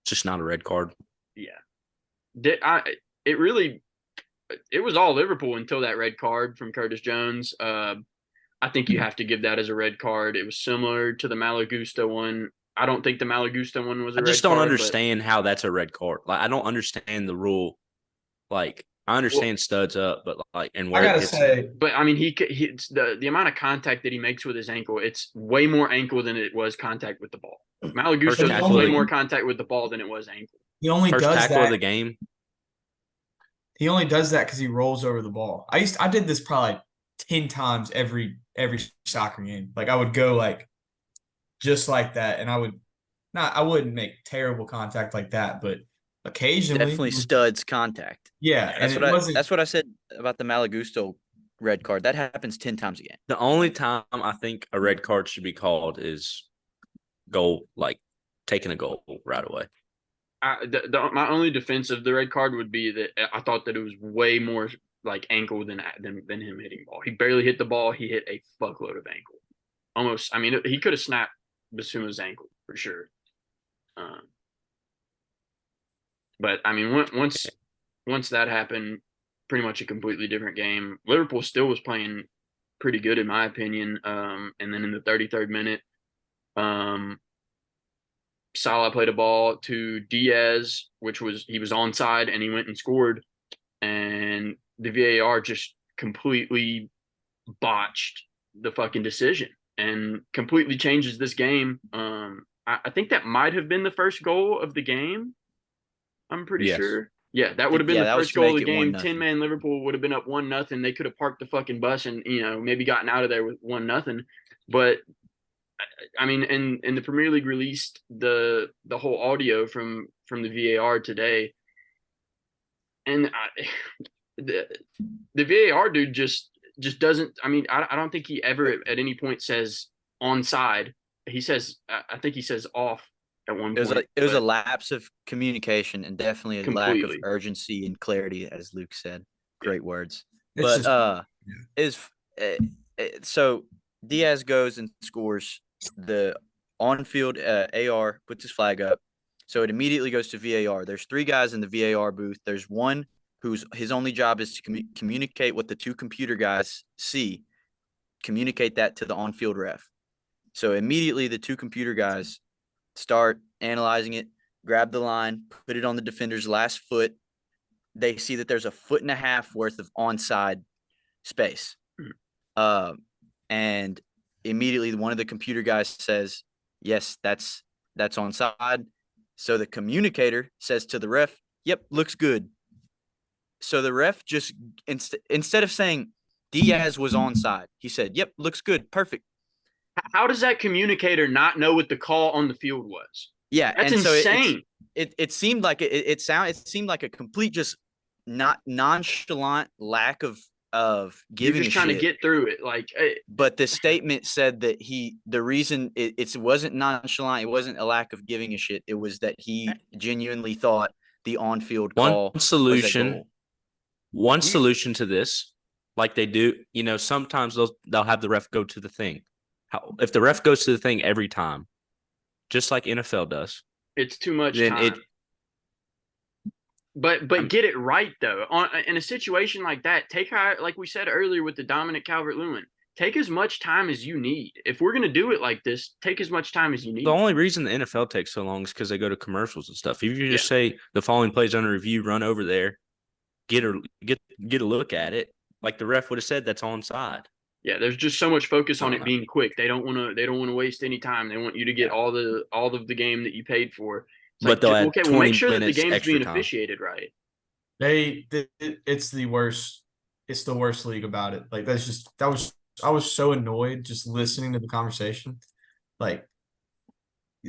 Just not a red card. Yeah. It was all Liverpool until that red card from Curtis Jones. I think you have to give that as a red card. It was similar to the Malagusta one. I don't think the Malagusta one was a red card. I just don't understand how that's a red card. Like, I don't understand the rule. Like, I understand studs up, but like, and where I gotta it hits say, But I mean, it's the amount of contact that he makes with his ankle. It's way more ankle than it was contact with the ball. Malagusta was tackle way of the- more contact with the ball than it was ankle. he only first does tackle of that. the game. He only does that because he rolls over the ball. I did this probably like 10 times every soccer game. Like I would go like just like that, and I wouldn't make terrible contact like that, but occasionally. Definitely studs contact. Yeah, and it wasn't. That's what I said about the Malagusto red card. That happens 10 times a game. The only time I think a red card should be called is goal, like taking a goal right away. My only defense of the red card would be that I thought that it was way more like ankle than him hitting ball. He barely hit the ball. He hit a fuckload of ankle. Almost. I mean, he could have snapped Basuma's ankle for sure. But I mean, once that happened, pretty much a completely different game. Liverpool still was playing pretty good in my opinion. And then in the 33rd minute, Salah played a ball to Diaz, he was onside, and he went and scored. And the VAR just completely botched the fucking decision and completely changes this game. I think that might have been the first goal of the game. I'm pretty sure. Yeah, that would have been the first goal of the game. 10-man Liverpool would have been up 1-0. They could have parked the fucking bus and, maybe gotten out of there with 1-0. But I mean, and the Premier League released the whole audio from the VAR today. And the VAR dude just doesn't. I mean, I don't think he ever at any point says onside. He says, I think he says off at one point. It was a lapse of communication and definitely a lack of urgency and clarity, as Luke said. Great words. So Diaz goes and scores. The on-field AR puts his flag up. So it immediately goes to VAR. There's 3 guys in the VAR booth. There's one his only job is to communicate what the 2 computer guys see, communicate that to the on-field ref. So immediately the 2 computer guys start analyzing it, grab the line, put it on the defender's last foot. They see that there's a 1.5 feet worth of onside space. And immediately one of the computer guys says, yes, that's onside. So the communicator says to the ref, yep, looks good. So the ref just, instead of saying Diaz was onside, he said, yep, looks good, perfect. How does that communicator not know what the call on the field was? Yeah, that's insane. So it seemed like it seemed like a complete just not nonchalant lack of giving. You're just trying to get through it, But the statement said that the reason it wasn't nonchalant, it wasn't a lack of giving a shit. It was that he genuinely thought the on-field call was a goal. One solution to this, like they do, sometimes they'll have the ref go to the thing. If the ref goes to the thing every time, just like NFL does, it's too much time. But get it right though. In a situation like that, like we said earlier with the Dominic Calvert-Lewin, take as much time as you need. If we're gonna do it like this, take as much time as you need. The only reason the NFL takes so long is because they go to commercials and stuff. If you just say the following plays under review, run over there, get a look at it, like the ref would have said, that's onside. Yeah, there's just so much focus on it being quick. They don't want to waste any time. They want you to get all of the game that you paid for. But we'll make sure that the game's being officiated right. It's the worst. It's the worst league about it. Like I was so annoyed just listening to the conversation. Like,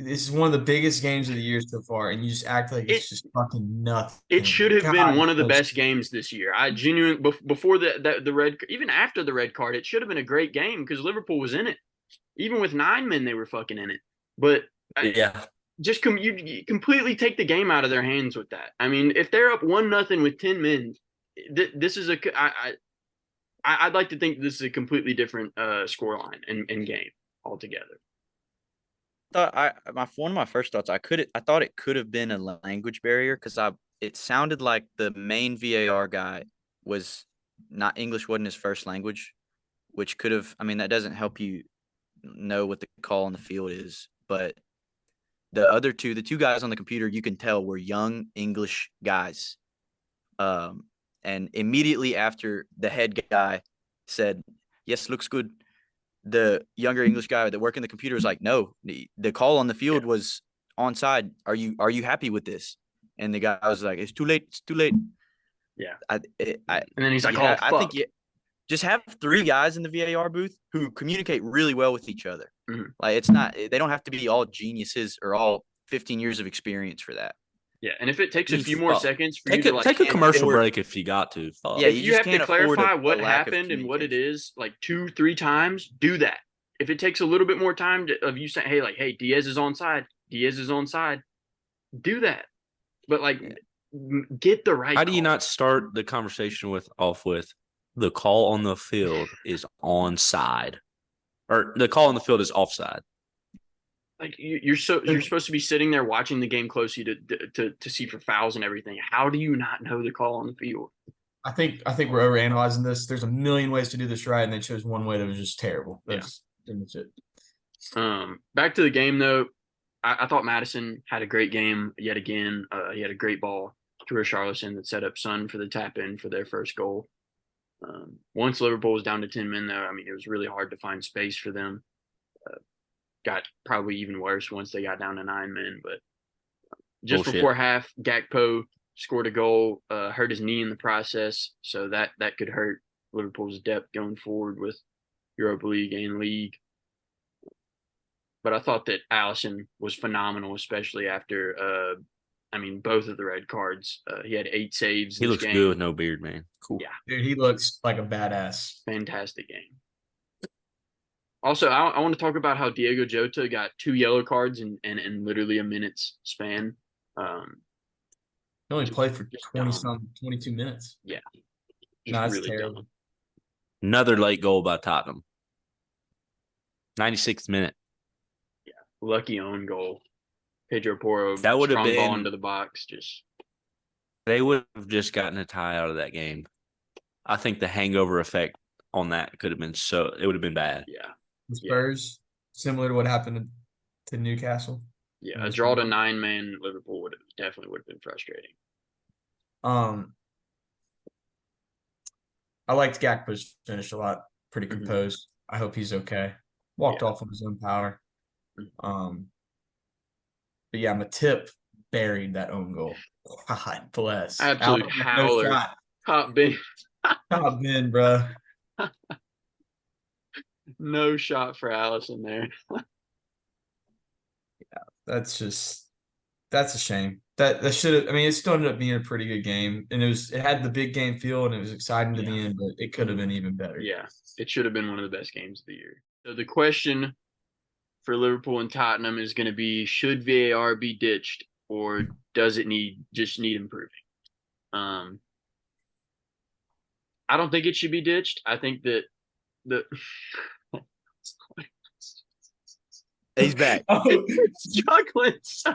this is one of the biggest games of the year so far, and you just act like it's just fucking nothing. It should have been one of the best games this year. I genuinely, before the red, even after the red card, it should have been a great game because Liverpool was in it. Even with 9 men, they were fucking in it. But just you completely take the game out of their hands with that. I mean, if they're up 1-0 with 10 men, this is I'd like to think this is a completely different scoreline and game altogether. One of my first thoughts, I thought it could have been a language barrier because it sounded like the main VAR guy was not English, wasn't his first language, which could have, I mean, that doesn't help you know what the call on the field is, but the two guys on the computer, you can tell were young English guys. And immediately after the head guy said, yes, looks good, the younger English guy that worked in the computer was like, no, the call on the field was onside. Are you happy with this? And the guy was like, it's too late. Yeah. And then he's like, I think just have 3 guys in the VAR booth who communicate really well with each other. Mm-hmm. Like, they don't have to be all geniuses or all 15 years of experience for that. Yeah, and if it takes a Just few more fuck. seconds for you to like Take a hand commercial forward- break if you got to. Fuck. Yeah, if you you just have to can't afford clarify a what lack of happened and what it communication. is like 2-3 times, do that. If it takes a little bit more time of you saying, hey, like, hey, Diaz is onside, do that. But like, get the right. How do you call. not start the conversation off with the call on the field is onside, or the call on the field is offside? Like you're supposed to be sitting there watching the game closely to see for fouls and everything. How do you not know the call on the field? I think we're overanalyzing this. There's a million ways to do this right, and they chose one way that was just terrible. That's pretty much it. Back to the game though. I thought Madison had a great game yet again. He had a great ball to Richarlison that set up Sun for the tap in for their first goal. Once Liverpool was down to 10 men, though, I mean, it was really hard to find space for them. Got probably even worse once they got down to 9 men. But just before half, Gakpo scored a goal, hurt his knee in the process, so that could hurt Liverpool's depth going forward with Europa League and League. But I thought that Alisson was phenomenal, especially after, both of the red cards. He had 8 saves. He looks good with no beard, man. Cool. Yeah, Dude, he looks like a badass. fantastic game. Also, I want to talk about how Diego Jota got 2 yellow cards in literally a minute's span. He only played for just 22 minutes. Yeah, No, that's really terrible. dumb. Another late goal by Tottenham. 96th minute. Lucky own goal. Pedro Porro, That would have strong ball been- into the box. Just They would have just gotten a tie out of that game. I think the hangover effect on that could have been it would have been bad. yeah, The Spurs, similar to what happened to Newcastle. yeah. A draw to 9-man Liverpool would have been frustrating. I liked Gakpo's finish a lot. Pretty composed. I hope he's okay. Walked off on his own power. But yeah, Matip buried that own goal. God bless. Absolute howler. No shot. Top bin, Top bin, bro. no shot for Alisson there. That's a shame. That should have. I mean, it still ended up being a pretty good game, and it had the big game feel, and it was exciting to the end, but it could have been even better. Yeah, it should have been one of the best games of the year. So the question for Liverpool and Tottenham is going to be: should VAR be ditched, or does it just need improving? I don't think it should be ditched. I think that He's back. struggling so.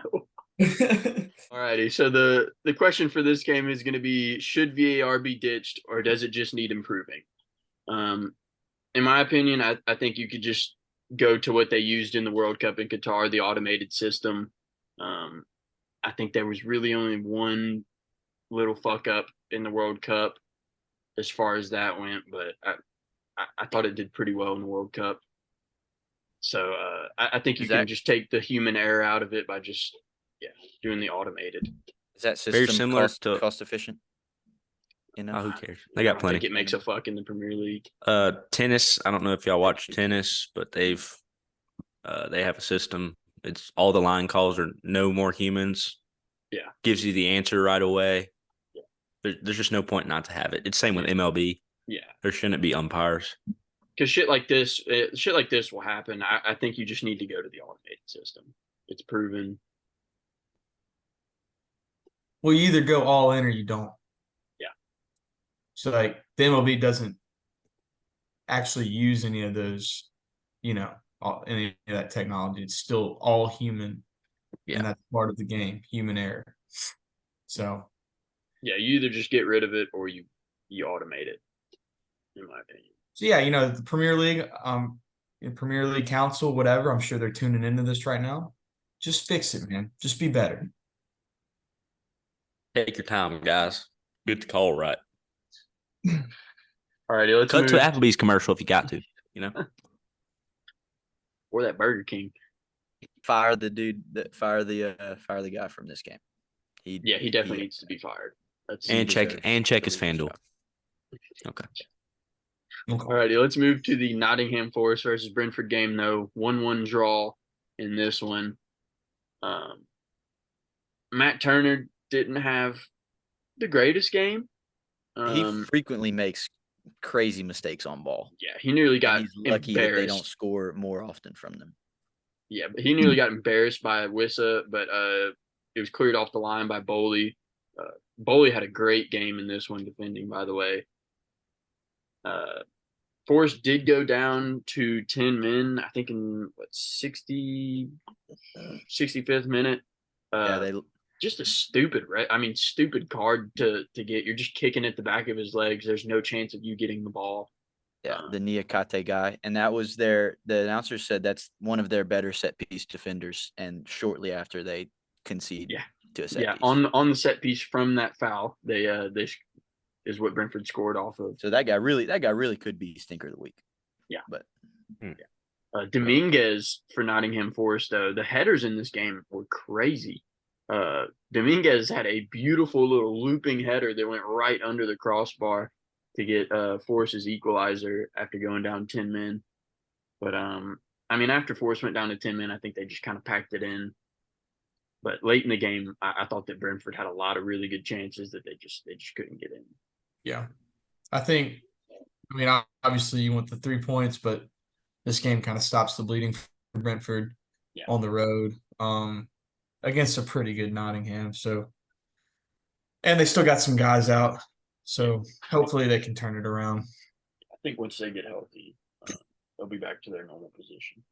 Alrighty, so the question for this game is going to be: should VAR be ditched, or does it just need improving? In my opinion, I think you could just go to what they used in the World Cup in Qatar, the automated system. I think there was really only one little fuck up in the World Cup as far as that went, but I thought it did pretty well in the World Cup. So I think you can just take the human error out of it by just doing the automated. Is that system Very similar to cost efficient? who cares? They got I plenty. think it makes a fuck in the Premier League. Tennis. I don't know if y'all watch tennis, but they have a system. It's all the line calls are no more humans. Yeah. Gives you the answer right away. Yeah. There's just no point not to have it. It's same with MLB. Yeah. There shouldn't be umpires. Because shit like this will happen. I think you just need to go to the automated system. It's proven. Well, you either go all in or you don't. Yeah. So like the MLB doesn't actually use any of those, any of that technology. It's still all human. Yeah. And that's part of the game, human error. So yeah, you either just get rid of it or you automate it, in my opinion. So yeah, the Premier League, Premier League Council, whatever. I'm sure they're tuning into this right now. Just fix it, man. Just be better. Take your time, guys. Good to call, right? All righty, let's Cut move to Applebee's commercial if you got to. or that Burger King. Fire the dude. Fire the guy from this game. He definitely needs to be fired. And check his FanDuel. Okay. All righty, let's move to the Nottingham Forest versus Brentford game, though. 1-1 draw in this one. Matt Turner didn't have the greatest game. He frequently makes crazy mistakes on ball. Yeah, he nearly got and he's lucky that they don't embarrassed. score more often from them. Yeah, but he nearly got embarrassed by Wissa, but it was cleared off the line by Boley. Boley had a great game in this one defending, by the way. Forrest did go down to 10 men, I think in 65th minute. They Just a stupid, right? I mean, stupid card to get. You're just kicking at the back of his legs. There's no chance of you getting the ball. the Niakate guy, and that was the announcer said that's one of their better set piece defenders, and shortly after they concede to a set piece. On the set piece from that foul, they is what Brentford scored off of. So that guy really could be stinker of the week. Yeah. But Dominguez for Nottingham Forest, though, the headers in this game were crazy. Dominguez had a beautiful little looping header that went right under the crossbar to get Forest's equalizer after going down 10 men. But I mean, after Forest went down to 10 men, I think they just kind of packed it in. But late in the game, I thought that Brentford had a lot of really good chances that they just couldn't get in. Yeah. I mean, obviously you want the 3 points, but this game kind of stops the bleeding for Brentford on the road against a pretty good Nottingham. So, and they still got some guys out. So hopefully they can turn it around. I think once they get healthy, they'll be back to their normal position.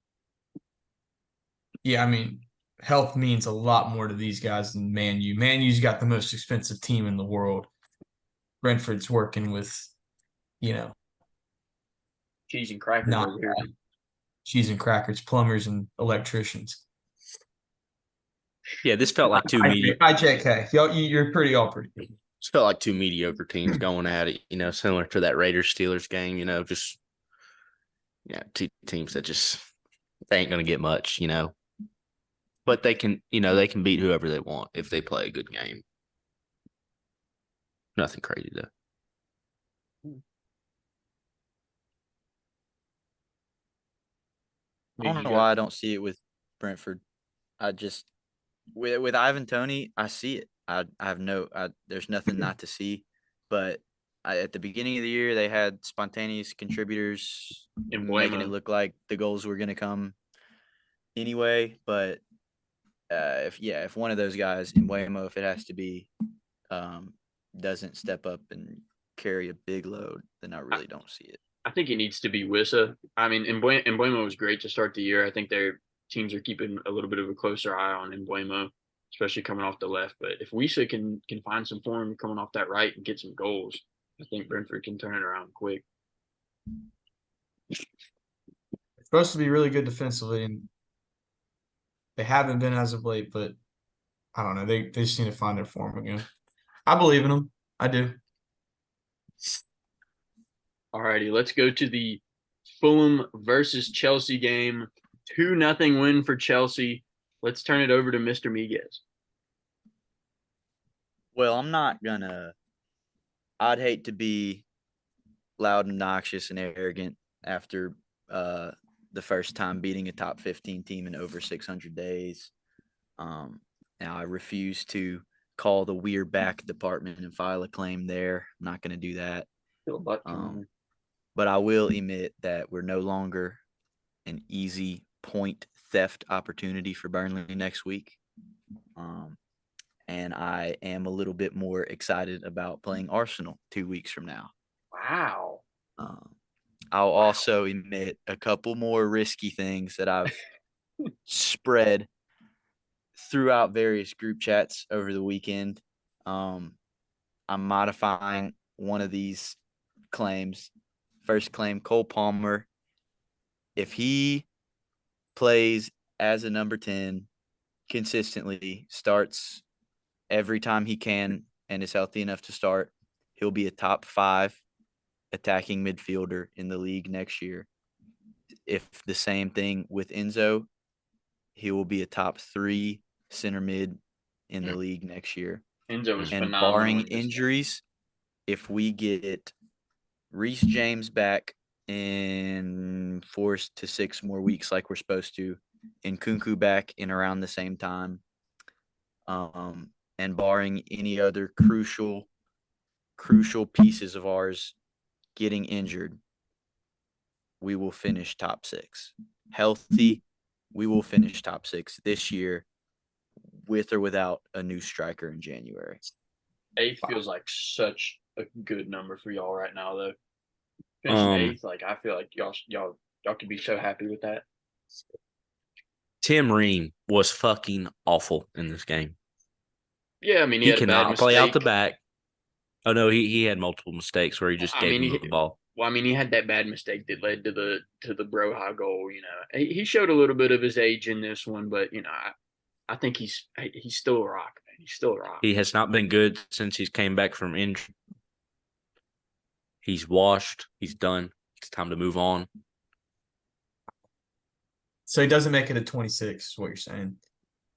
Yeah, I mean, health means a lot more to these guys than Man U. Man U's got the most expensive team in the world. Brentford's working with, cheese and crackers over here. Cheese and crackers, plumbers and electricians. Yeah, this felt like two mediocre. IJK, you're all pretty good. This felt like two mediocre teams going at it. Similar to that Raiders Steelers game. Two teams that just they ain't gonna get much. But they can beat whoever they want if they play a good game. Nothing crazy though. I don't know why I don't see it with Brentford. I just with Ivan Toney, I see it. There's nothing not to see. But at the beginning of the year, they had spontaneous contributors making it look like the goals were going to come anyway. But if one of those guys in Mbeumo, if it has to be, doesn't step up and carry a big load, then I really don't see it. I think it needs to be Wissa. I mean, Mbeumo was great to start the year. I think their teams are keeping a little bit of a closer eye on Mbeumo, especially coming off the left. But if Wissa can find some form coming off that right and get some goals, I think Brentford can turn it around quick. It's supposed to be really good defensively, and they haven't been as of late, but I don't know. They just need to find their form again. I believe in them. I do. All righty, let's go to the Fulham versus Chelsea game. 2-0 win for Chelsea. Let's turn it over to Mr. Miguez. Well, I'd hate to be loud and obnoxious and arrogant after the first time beating a top 15 team in over 600 days. Now, I refuse to call the We're Back department and file a claim there. I'm not going to do that. But I will admit that we're no longer an easy point theft opportunity for Burnley next week. And I am a little bit more excited about playing Arsenal 2 weeks from now. Wow. I'll also admit a couple more risky things that I've spread throughout various group chats over the weekend. I'm modifying one of these claims. First claim, Cole Palmer. If he plays as a number 10 consistently, starts every time he can and is healthy enough to start, he'll be a top 5 attacking midfielder in the league next year. If the same thing with Enzo, he will be a top 3 center mid in the league next year. Enzo is and phenomenal. Barring injuries, if we get Reece James back in 4 to 6 more weeks like we're supposed to, and Kunku back in around the same time, and and barring any other crucial pieces of ours getting injured, we will finish top 6. Healthy, we will finish top 6 this year with or without a new striker in January. 8th feels like such a good number for y'all right now, though. Finishing 8th, like I feel like y'all could be so happy with that. Tim Ream was fucking awful in this game. Yeah, I mean He had a bad cannot play out the mistake. back. Oh no, he had multiple mistakes where he just I gave mean, him the ball. Well, I mean, he had that bad mistake that led to the Broha goal. You know, he showed a little bit of his age in this one, but you know, I think he's still a rock, man. He's still a rock. He has not been good since he's came back from injury. He's washed. He's done. It's time to move on. So he doesn't make it to 26, is what you're saying.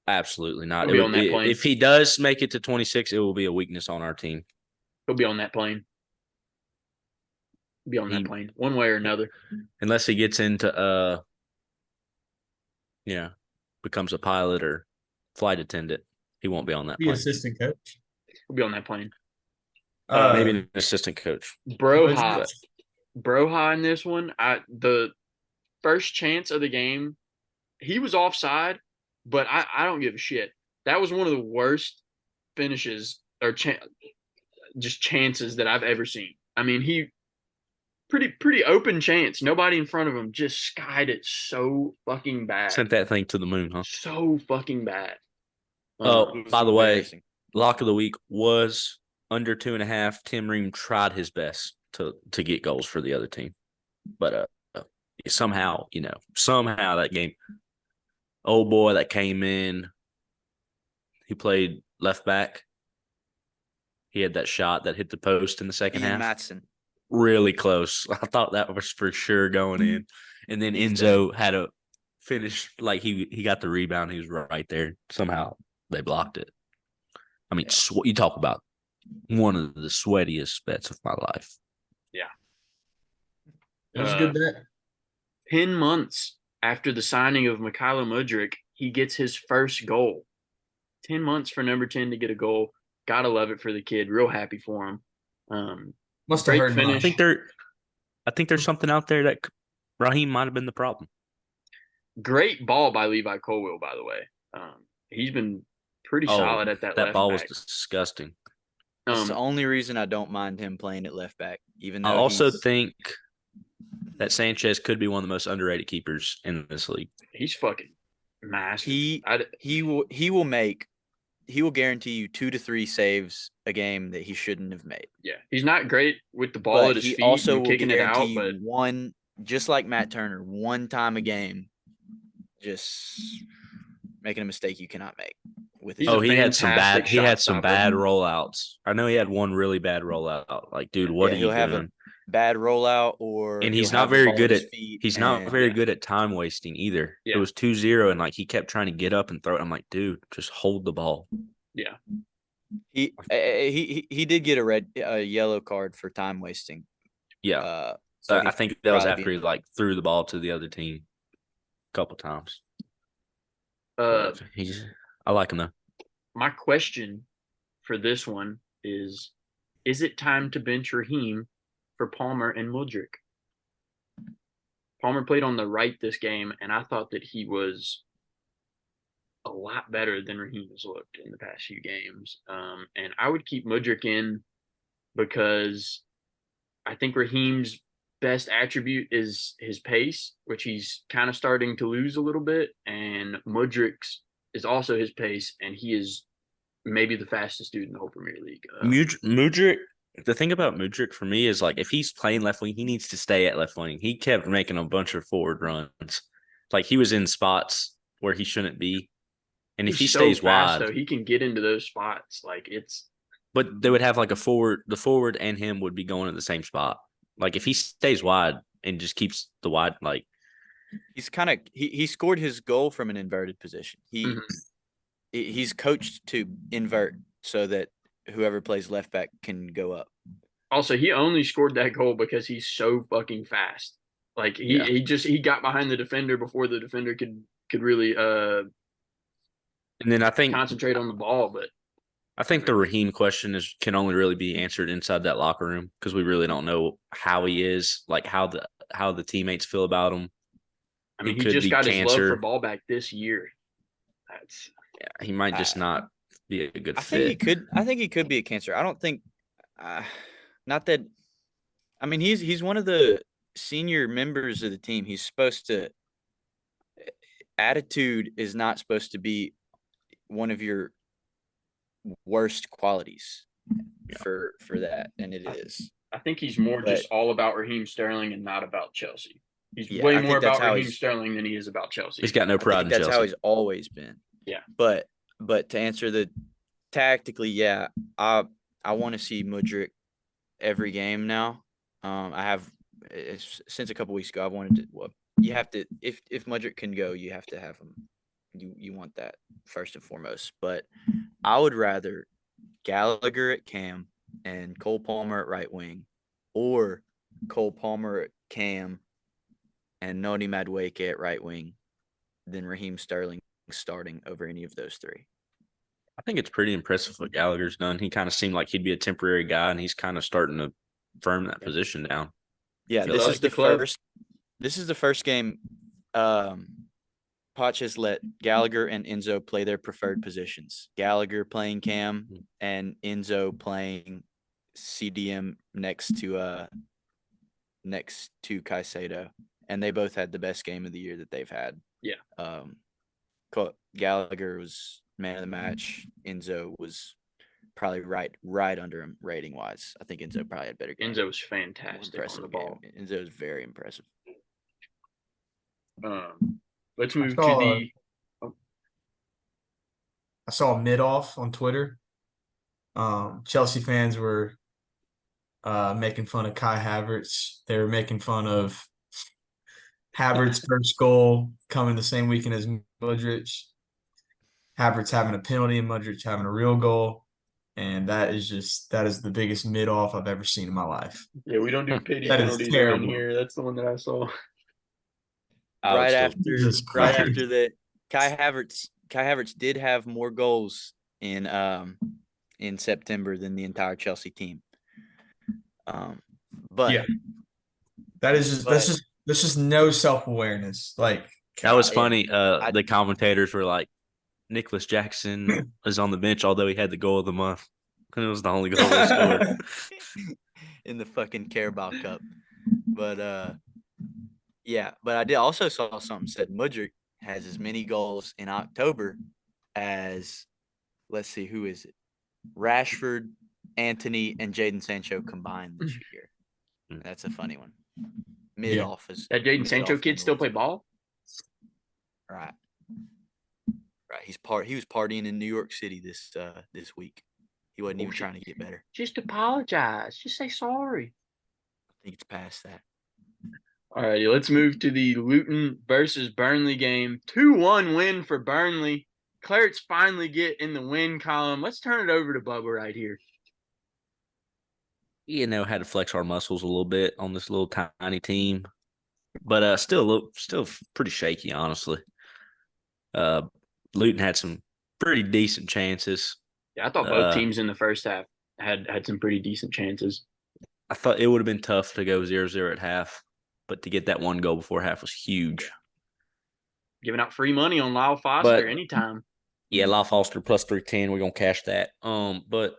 Absolutely not. He'll be on that plane. If he does make it to 26, it will be a weakness on our team. He'll be on that plane. Be on that plane, one way or another. Unless he gets into becomes a pilot or flight attendant, he won't be on that Be plane. assistant coach. He'll be on that plane. Maybe an assistant coach. Broha in this one, the first chance of the game, he was offside, but I don't give a shit. That was one of the worst finishes or just chances that I've ever seen. I mean, he pretty open chance. Nobody in front of him, just skied it so fucking bad. Sent that thing to the moon, huh? So fucking bad. Oh, by the way, lock of the week was under 2.5. Tim Ream tried his best to get goals for the other team, but somehow that game, old boy that came in, he played left back. He had that shot that hit the post in the second half. Matson. Really close. I thought that was for sure going in. And then Enzo had a finish, like he got the rebound. He was right there. Somehow they blocked it. I mean, you talk about one of the sweatiest bets of my life. Yeah. It was a good bet. 10 months after the signing of Mykhailo Mudryk, he gets his first goal. 10 months for number 10 to get a goal. Gotta love it for the kid. Real happy for him. Must have great heard finish. I think there's something out there that Raheem might have been the problem. Great ball by Levi Colwill, by the way. He's been pretty solid at that left ball back. was disgusting. That's the only reason I don't mind him playing at left back. Even though I also think that Sanchez could be one of the most underrated keepers in this league. He's fucking massive. He will guarantee you 2 to 3 saves a game that he shouldn't have made. Yeah, he's not great with the ball at his feet also and kicking it out, you but one, just like Matt Turner, one time a game, just making a mistake you cannot make. He had some bad rollouts. I know he had one really bad rollout. Like, dude, what are you doing? Have a bad rollout, and he's not very good at time wasting either. Yeah. It was 2-0, and like he kept trying to get up and throw it. I'm like, dude, just hold the ball. Yeah. He did get a yellow card for time wasting. Yeah. So I think that was after he like threw the ball to the other team a couple times. I like him though. My question for this one is it time to bench Raheem for Palmer and Mudryk? Palmer played on the right this game, and I thought that he was a lot better than Raheem has looked in the past few games. And I would keep Mudryk in because I think Raheem's best attribute is his pace, which he's kind of starting to lose a little bit, and Mudryk's is also his pace, and he is maybe the fastest dude in the whole Premier League. Mudryk, the thing about Mudryk for me is like if he's playing left wing, he needs to stay at left wing. He kept making a bunch of forward runs. Like he was in spots where he shouldn't be. And if he stays wide, so he can get into those spots. Like but they would have like the forward and him would be going in the same spot. Like if he stays wide and just keeps the wide, like he's kind of he scored his goal from an inverted position. He's coached to invert so that whoever plays left back can go up. Also, he only scored that goal because he's so fucking fast. Like he got behind the defender before the defender could really and then I think concentrate on the ball. But I think the Raheem question can only really be answered inside that locker room because we really don't know how he is, like how the teammates feel about him. I mean, He he could just be got his love for cancer. ball back this year. That's Yeah, he might just not be a good I think he fit. could. I think he could be a cancer. I don't think. Not that. I mean, he's one of the senior members of the team. He's supposed to. Attitude is not supposed to be one of your worst qualities for that, and it is. I think he's more But- just all about Raheem Sterling and not about Chelsea. He's Yeah, way I think more that's about how Raheem he's- Sterling than he is about Chelsea. He's got no I pride think in that's how Chelsea. he's always been. Yeah. But to answer the tactically, yeah, I want to see Mudryk every game now. I have since a couple weeks ago. I wanted to. Well, you have to if Mudryk can go, you have to have him. You want that first and foremost. But I would rather Gallagher at cam and Cole Palmer at right wing, or Cole Palmer at cam and Noni Madueke at right wing than Raheem Sterling starting over any of those three. I think it's pretty impressive what Gallagher's done. He kind of seemed like he'd be a temporary guy, and he's kind of starting to firm that position down. Yeah, Feel this like is the the club. first. This is the first game. Poch has let Gallagher and Enzo play their preferred positions. Gallagher playing cam and Enzo playing CDM next to Caicedo, and they both had the best game of the year that they've had. Yeah. Gallagher was man of the match. Enzo was probably right under him rating wise. I think Enzo probably had better game. Enzo was More fantastic on impressive the ball. game. Enzo is very impressive. Let's move to saw, the I saw a mid off on Twitter. Chelsea fans were making fun of Kai Havertz. They were making fun of Havertz's first goal coming the same weekend as Mudryk. Havertz having a penalty and Mudryk having a real goal. And that is the biggest mid off I've ever seen in my life. Yeah, we don't do pity That is penalties around terrible. here. That's the one that I saw. Right after Jesus right Christ. after that, Kai Havertz did have more goals in September than the entire Chelsea team. But Yeah. That's just no self-awareness. Like, That was yeah. funny. The commentators were like, Nicholas Jackson is on the bench, although he had the goal of the month. And it was the only goal he scored. in the fucking Carabao Cup. But yeah, but I did also saw something said Mudryk has as many goals in October as, let's see, who is it? Rashford, Anthony, and Jadon Sancho combined this year. That's a funny one. Mid Yeah. off is That Jadon mid Sancho off kid still play nonetheless. ball? Right. He was partying in New York City this week. He wasn't even trying to get better. Just apologize. Just say sorry. I think it's past that. All righty, let's move to the Luton versus Burnley game. 2-1 win for Burnley. Clarets finally get in the win column. Let's turn it over to Bubba right here. Had to flex our muscles a little bit on this little tiny team, but still pretty shaky, honestly. Luton had some pretty decent chances. Yeah, I thought both teams in the first half had some pretty decent chances. I thought it would have been tough to go 0-0 at half, but to get that one goal before half was huge. Giving out free money on Lyle Foster anytime. Yeah, Lyle Foster plus 310. We're gonna cash that. But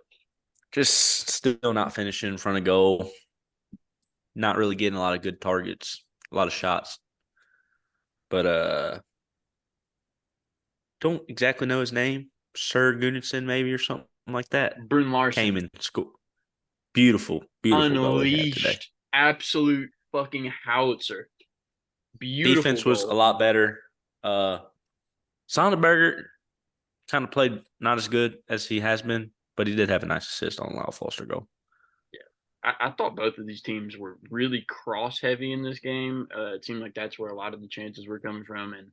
just still not finishing in front of goal. Not really getting a lot of good targets, a lot of shots. But don't exactly know his name. Sir Gunnarsson maybe or something like that. Brun Larson. Came and scored. Beautiful goal he had today. Unleashed. Absolute fucking howitzer. Beautiful Defense goal. was a lot better. Sonderberger kind of played not as good as he has been, but he did have a nice assist on Lyle Foster goal. Yeah, I thought both of these teams were really cross heavy in this game. It seemed like that's where a lot of the chances were coming from. And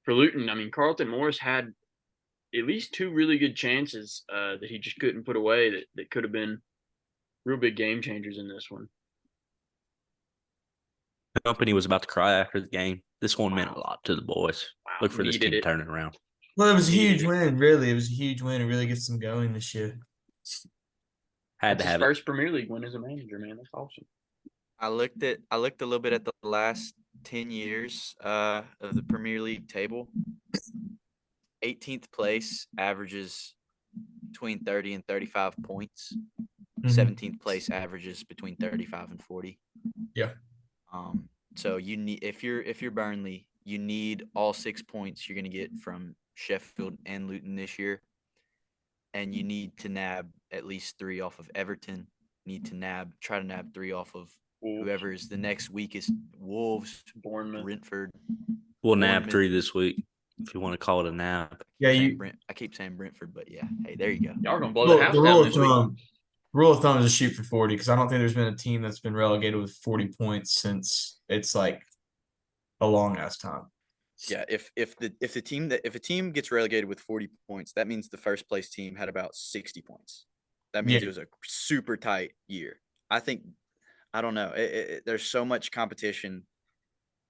for Luton, I mean, Carlton Morris had at least two really good chances that he just couldn't put away that could have been real big game changers in this one. The company was about to cry after the game. This one meant a lot to the boys. Wow, Look for this needed team it. turning around. Well, it was a huge Needed it. win, really. It was a huge win. It really gets them going this year. Had That's to his have it. first Premier League win as a manager, man. That's awesome. I looked a little bit at the last 10 years of the Premier League table. 18th place averages between 30 and 35 points. Mhm. 17th place averages between 35 and 40. Yeah. So you need if you're Burnley, you need all 6 points you're going to get from Sheffield and Luton this year. And you need to nab at least 3 off of Everton. Need to try to nab 3 off of whoever is the next weakest. Wolves, Bournemouth. Brentford. We'll nab Bournemouth. 3 this week if you want to call it a nab. Yeah, I keep saying Brentford, but yeah. Hey, there you go. Y'all gonna blow the Look, house the down rule this of week. thumb. Rule of thumb is shoot for 40 because I don't think there's been a team that's been relegated with 40 points since it's like a long ass time. Yeah, if a team gets relegated with 40 points, that means the first place team had about 60 points. That means Yeah. it was a super tight year. I don't know. There's so much competition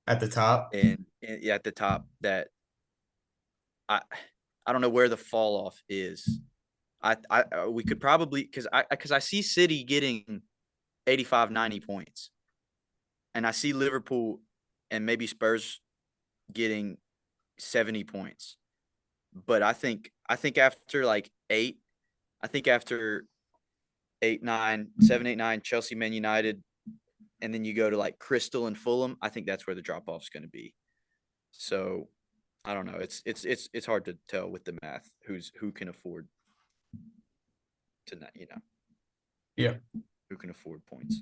At the top. and at the top that I don't know where the fall off is. We could probably because I see City getting 85, 90 points, and I see Liverpool and maybe Spurs getting 70 points. But I think after like 8, after 8, 9, 7, 8, 9, Chelsea, Man United, and then you go to like Crystal and Fulham, I think that's where the drop off is going to be. So I don't know. It's hard to tell with the math who can afford to not, Yeah. who can afford points.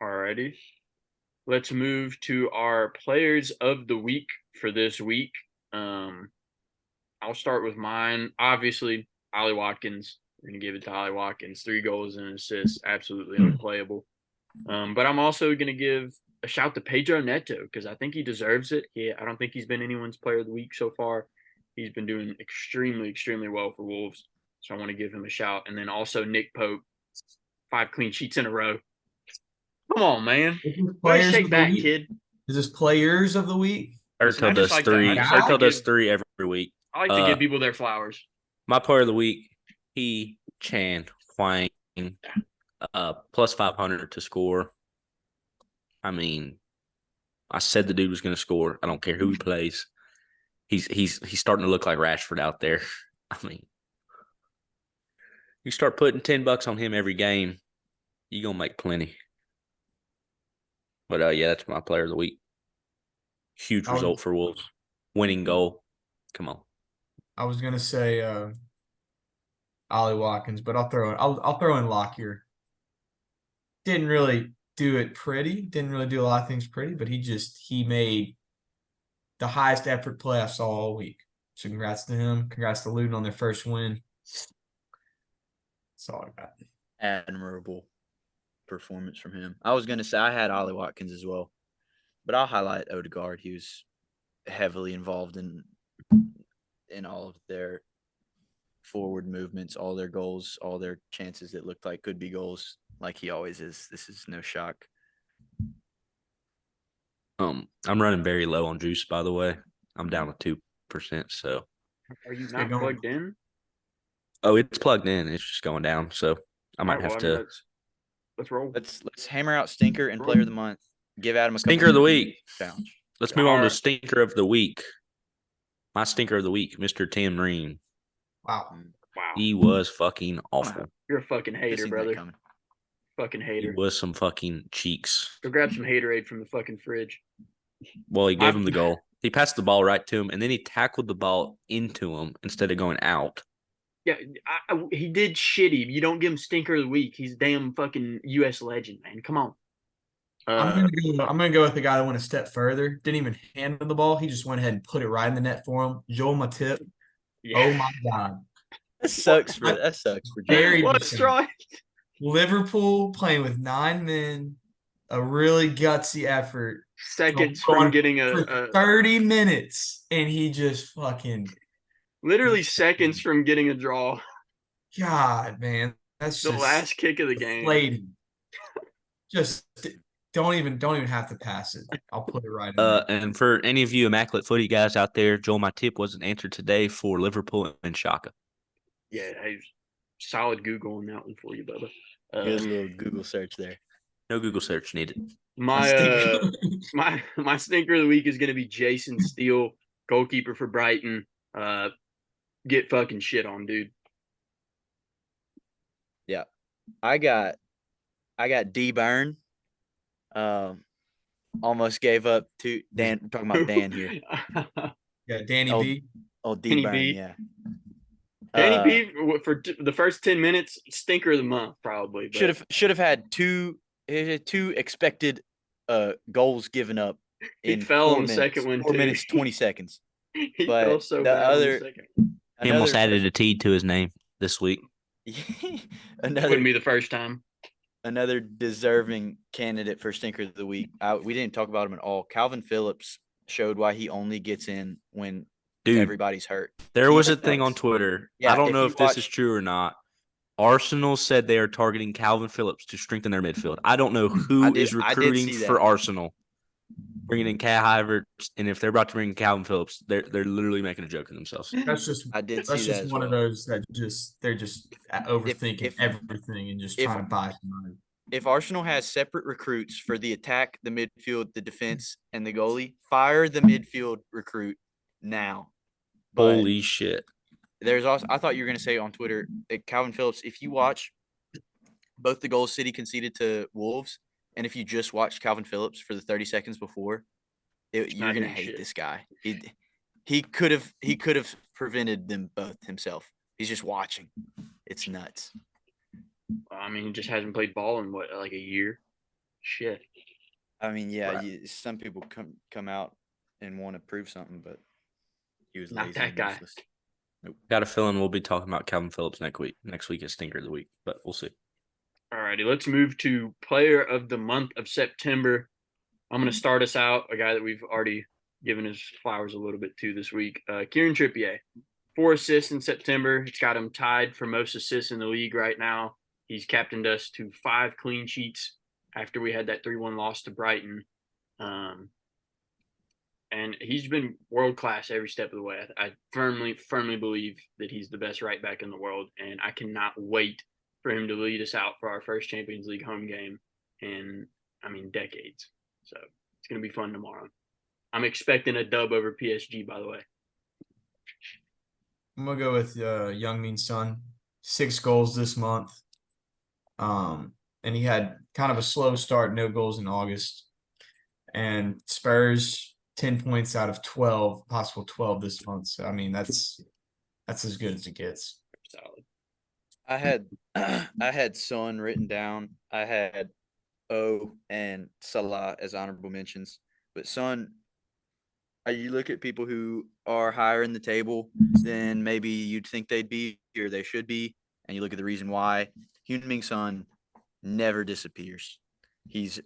Alrighty. Let's move to our players of the week for this week. I'll start with mine. Obviously, Ollie Watkins. We're going to give it to Ollie Watkins. 3 goals and an assist. Absolutely unplayable. But I'm also going to give a shout to Pedro Neto because I think he deserves it. I don't think he's been anyone's player of the week so far. He's been doing extremely, extremely well for Wolves. So I want to give him a shout. And then also Nick Pope, 5 clean sheets in a row. Come on, man. Way to shake back, kid. Is this players of the week? Ertel I just does like to- 3. I just like to Ertel does give- 3 every week. I like to give people their flowers. My player of the week, Chan Huang, plus 500 to score. I mean, I said the dude was going to score. I don't care who he plays. He's starting to look like Rashford out there. I mean, you start putting $10 on him every game, you're going to make plenty. But yeah, that's my player of the week. Huge result for Wolves. Winning goal. Come on. I was gonna say Ollie Watkins, but I'll throw in Lockyer. Didn't really do it pretty. Didn't really do a lot of things pretty, but he made the highest effort play I saw all week. So congrats to him. Congrats to Luton on their first win. That's all I got. Admirable performance from him. I was going to say I had Ollie Watkins as well, but I'll highlight Odegaard. He was heavily involved in all of their forward movements, all their goals, all their chances that looked like could be goals, like he always is. This is no shock. I'm running very low on juice, by the way. I'm down to 2%. So Are you not plugged in? Oh, it's plugged in. It's just going down. So I might have to. Let's roll. Let's hammer out stinker and player of the month. Give Adam a Stinker of the week challenge. Let's move on to stinker of the week. My stinker of the week, Mr. Tim Ream. Wow. Wow. He was fucking awful. You're a fucking hater, Seen that brother. coming. Fucking He hater. was some fucking cheeks. Go grab some haterade from the fucking fridge. Well, he gave him the goal. He passed the ball right to him, and then he tackled the ball into him instead of going out. Yeah, he did shitty. You don't give him stinker of the week. He's a damn fucking U.S. legend, man. Come on. I'm gonna go with the guy that went a step further. Didn't even handle the ball. He just went ahead and put it right in the net for him. Joel Matip. Yeah. Oh my God. That sucks for Very What a decent. strike. Liverpool playing with 9 men. A really gutsy effort. Seconds from getting For 30 minutes, and he just fucking literally seconds from getting a draw. God, man. That's The just last kick of the game. deflating. Just Don't even have to pass it. I'll put it right in there. And for any of you immaculate footy guys out there, Joel, my tip wasn't answered today for Liverpool and Shaka. Yeah, hey, solid Google on that one for you, Bubba. Good little Google search there. No Google search needed. My my stinker of the week is going to be Jason Steele, goalkeeper for Brighton. Get fucking shit on, dude. Yeah, I got D Burn. Almost gave up to Dan. I'm talking about Dan here. Yeah, Danny Old- B. Old D Danny Burn, B. yeah. Danny B for the first 10 minutes, stinker of the month probably. But Should have had two expected goals given up he in fell 4 on the minutes, second one 4 too. minutes 20 seconds. He But fell so the bad on other- the second. He almost Another added a T to his name this week. This another wouldn't be the first time. another deserving candidate for stinker of the week. We didn't talk about him at all. Calvin Phillips showed why he only gets in when Dude, everybody's hurt. there He was a thing on sucks. Twitter. Yeah, I don't if know you if this is watch- true or not. Arsenal said they are targeting Calvin Phillips to strengthen their midfield. I don't know who I did- is I did recruiting see for that. Arsenal, bringing in Kai Havertz, and if they're about to bring in Calvin Phillips, they're literally making a joke of themselves. That's just I did see that's that just as one of well. those that they're just overthinking if- everything and just if- trying to buy time. If Arsenal has separate recruits for the attack, the midfield, the defense, and the goalie, fire the midfield recruit now. But Holy shit. there's also, I thought you were going to say on Twitter that Calvin Phillips, if you watch both the goals City conceded to Wolves, and if you just watched Calvin Phillips for the 30 seconds before, you're not going to doing hate shit. this guy. He could have prevented them both himself. He's just watching. It's nuts. I mean, he just hasn't played ball in what, like a year? Shit. I mean, yeah, Right. some people come out and want to prove something, but he was Not lazy that and guy. useless. Got a feeling we'll be talking about Calvin Phillips next week. Next week is Stinker of the Week, but we'll see. All righty, let's move to player of the month of September. I'm going to start us out, a guy that we've already given his flowers a little bit to this week. Kieran Trippier, 4 assists in September. It's got him tied for most assists in the league right now. He's captained us to 5 clean sheets after we had that 3-1 loss to Brighton. And he's been world-class every step of the way. I firmly believe that he's the best right back in the world, and I cannot wait for him to lead us out for our first Champions League home game in, decades. So it's going to be fun tomorrow. I'm expecting a dub over PSG, by the way. I'm gonna go with Youngmin Son. 6 goals this month. And he had kind of a slow start, no goals in August. And Spurs 10 points out of 12, possible 12 this month. So I mean that's as good as it gets. Solid. I had Son written down. I had O and Salah as honorable mentions, but Son. You look at people who are higher in the table than maybe you'd think they'd be or they should be, and you look at the reason why. Heung-min Son never disappears. He's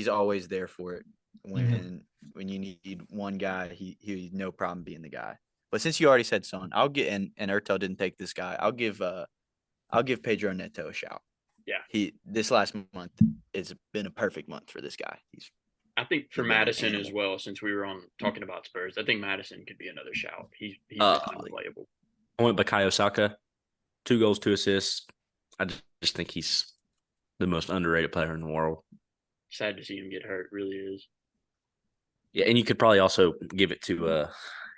always there for it when you need one guy. He no problem being the guy. But since you already said Son, I'll get and Ertel didn't take this guy. I'll give Pedro Neto a shout. Yeah. This last month it's been a perfect month for this guy. I think for He's been an Madison as animal. well, since we were on talking about Spurs, I think Madison could be another shout. He's Uh, unplayable. I went Bukayo Saka, 2 goals, 2 assists. I just think he's the most underrated player in the world. Sad to see him get hurt, really is. Yeah, and you could probably also give it to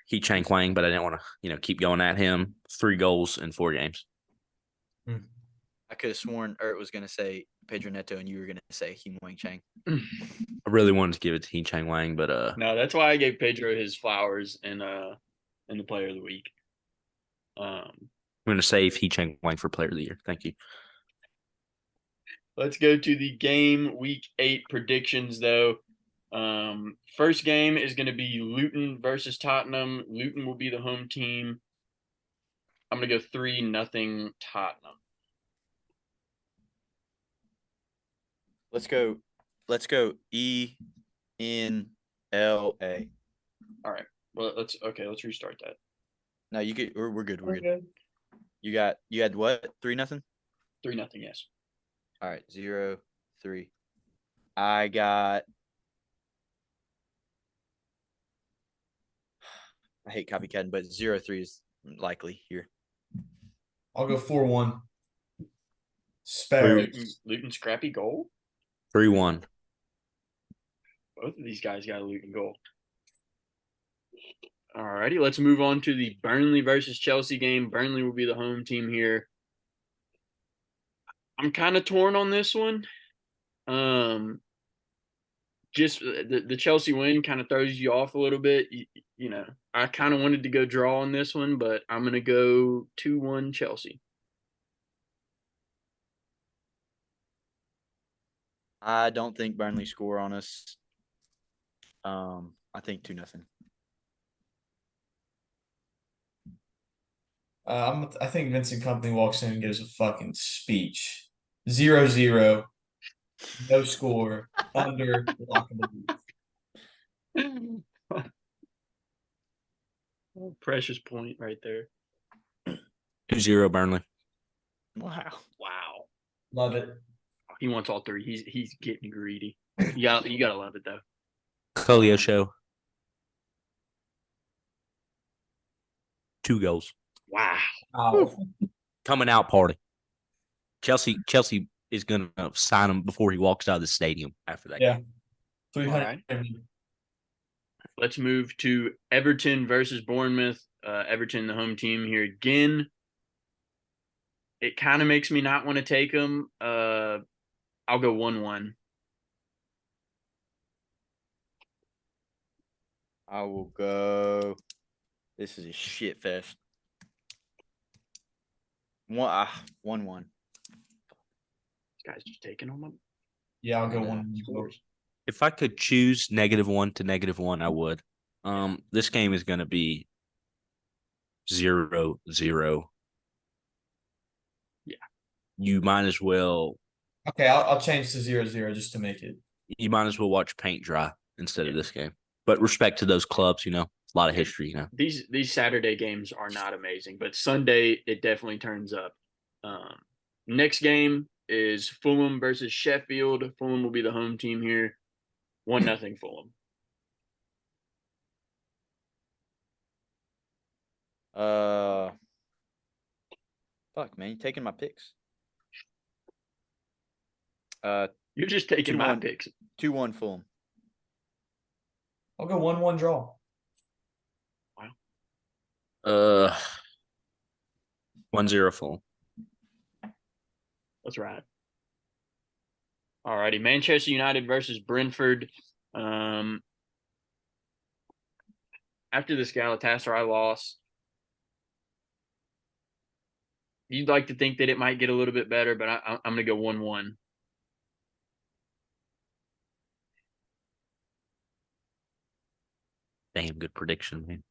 He Chang Kwang, but I didn't want to, keep going at him. 3 goals in 4 games. I could have sworn Ert was going to say Pedro Neto and you were going to say Heung Wang Chang. I really wanted to give it to He Chang Wang, but No, that's why I gave Pedro his flowers in the player of the week. I'm going to save He Chang Wang for player of the year. Thank you. Let's go to the game week 8 predictions, though. First game is going to be Luton versus Tottenham. Luton will be the home team. I'm going to go 3-0 Tottenham. Let's go ENLA. All right. Well, let's restart that. No, you get we're good. We're good. Okay. You had what? 3-0? 3-0, yes. All right, 0-3. I got. I hate copycatting, but 0-3 is likely here. I'll go 4-1. Three- Sparrows. Luton scrappy goal. 3-1. Both of these guys got a Luton goal. Alrighty, let's move on to the Burnley versus Chelsea game. Burnley will be the home team here. I'm kind of torn on this one. Just the Chelsea win kind of throws you off a little bit. You know, I kind of wanted to go draw on this one, but I'm going to go 2-1 Chelsea. I don't think Burnley score on us. I think 2-0. I think Vincent Company walks in and gives a fucking speech. 0-0. No score. Under lock of the week. Precious point right there. 2-0 Burnley. Wow. Wow. Love it. He wants all three. He's getting greedy. You gotta love it though. Colio show. 2 goals. Wow. Oh. Coming out party. Chelsea is gonna sign him before he walks out of the stadium after that. Yeah. game. 300. Let's move to Everton versus Bournemouth. Everton, the home team here again. It kind of makes me not want to take them. I'll go 1-1. I will go. This is a shit fest. 1-1. This guy's just taking on my Yeah, I'll go 1-1. scores. If I could choose -1 to -1, I would. This game is gonna be 0-0. Yeah. You might as well Okay, I'll change to 0-0 just to make it. watch paint dry instead of this game. But respect to those clubs, a lot of history, These Saturday games are not amazing, but Sunday it definitely turns up. Next game is Fulham versus Sheffield. Fulham will be the home team here. 1-0 Fulham. Fuck, man, you taking my picks. You're just taking my 2-1. picks. 2-1 Fulham. I'll go 1-1 draw. 1-0 Fulham. That's right. Alrighty, Manchester United versus Brentford. After this Galatasaray loss, you'd like to think that it might get a little bit better, but I'm going to go 1-1. Damn good prediction, man.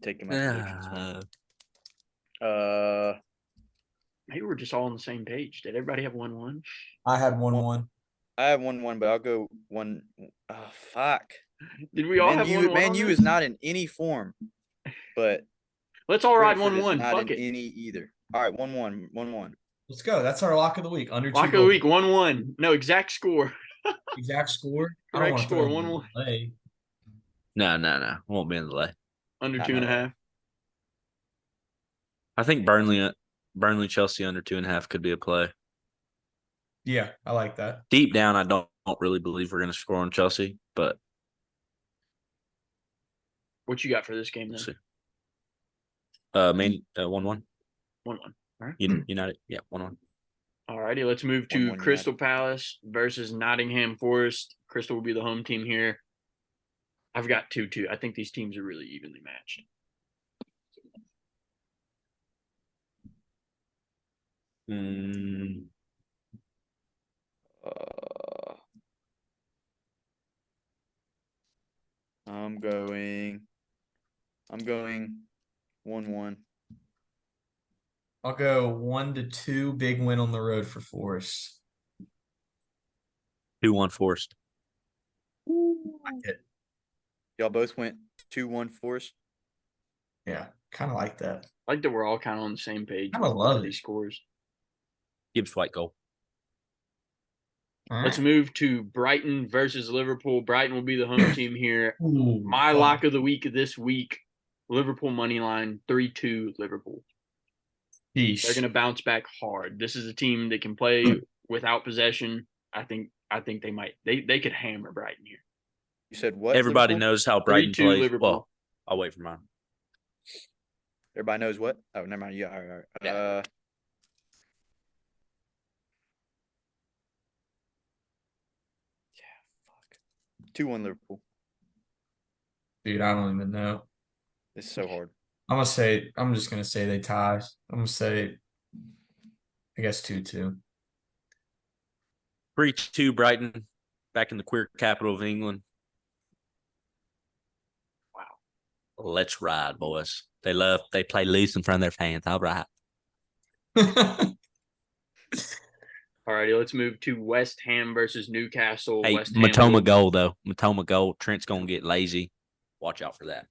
Taking my predictions, man. Maybe we're just all on the same page. Did everybody have 1-1? I had 1-1. I have 1-1, but I'll go 1. Oh, fuck. Did we all have 1-1? Man U is not in any form, but Let's all ride Brentford is 1-1. not Fuck in it. any either. All right, 1-1, 1-1. Let's go. That's our lock of the week. Under 2 Lock of the goals. week, 1-1. No, exact score. Exact score. I don't Correct wanna score, throw in 1-1. delay. No. Won't be in the delay. Under Not 2.5. I think Burnley Chelsea under 2.5 could be a play. Yeah, I like that. Deep down, I don't really believe we're going to score on Chelsea, but What you got for this game we'll then? see. 1-1. 1-1. All right. United, yeah, 1-1. Alrighty, let's move to 1-1 Crystal Palace versus Nottingham Forest. Crystal will be the home team here. I've got 2-2. I think these teams are really evenly matched. I'm going 1-1. I'll go 1-2. Big win on the road for Forest. 2-1 Forest. Like it. Y'all both went 2-1 Forest. Yeah, kind of like that. I like that we're all kind of on the same page. Kinda with love these it. scores. Gibbs White goal. All Let's right. move to Brighton versus Liverpool. Brighton will be the home team here. Ooh, My fuck. lock of the week this week, Liverpool money line 3-2 Liverpool. They're Yeesh. going to bounce back hard. This is a team that can play without possession. I think they might. They could hammer Brighton here. You said what? Everybody Liverpool? knows how Brighton 3-2 plays. Liverpool. Well, I'll wait for mine. Everybody knows what? Oh, never mind. Yeah, all right. Yeah. Fuck. 2-1 Liverpool. Dude, I don't even know. It's so hard. I'm just gonna say they tie. I'm gonna say, I guess 2-2. 3-2 Brighton, back in the queer capital of England. Wow. Let's ride, boys. They play loose in front of their fans. All right. Alrighty, let's move to West Ham versus Newcastle. Hey, West Ham Matoma will- goal, though. Matoma goal. Trent's going to get lazy. Watch out for that.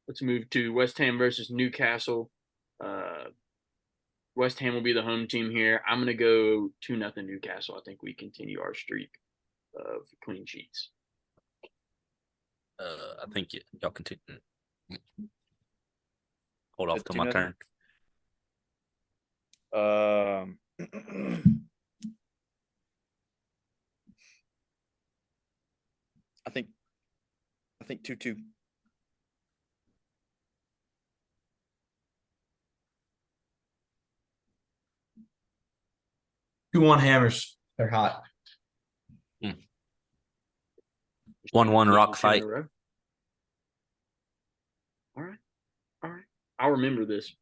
Let's move to West Ham versus Newcastle. West Ham will be the home team here. I'm going to go 2-0 Newcastle. I think we continue our streak of clean sheets. I think y'all continue. Hold off Is it till my 2-0? turn. I think 2-2. Who won hammers? They're hot. 1-1 rock fight. All right. I'll remember this.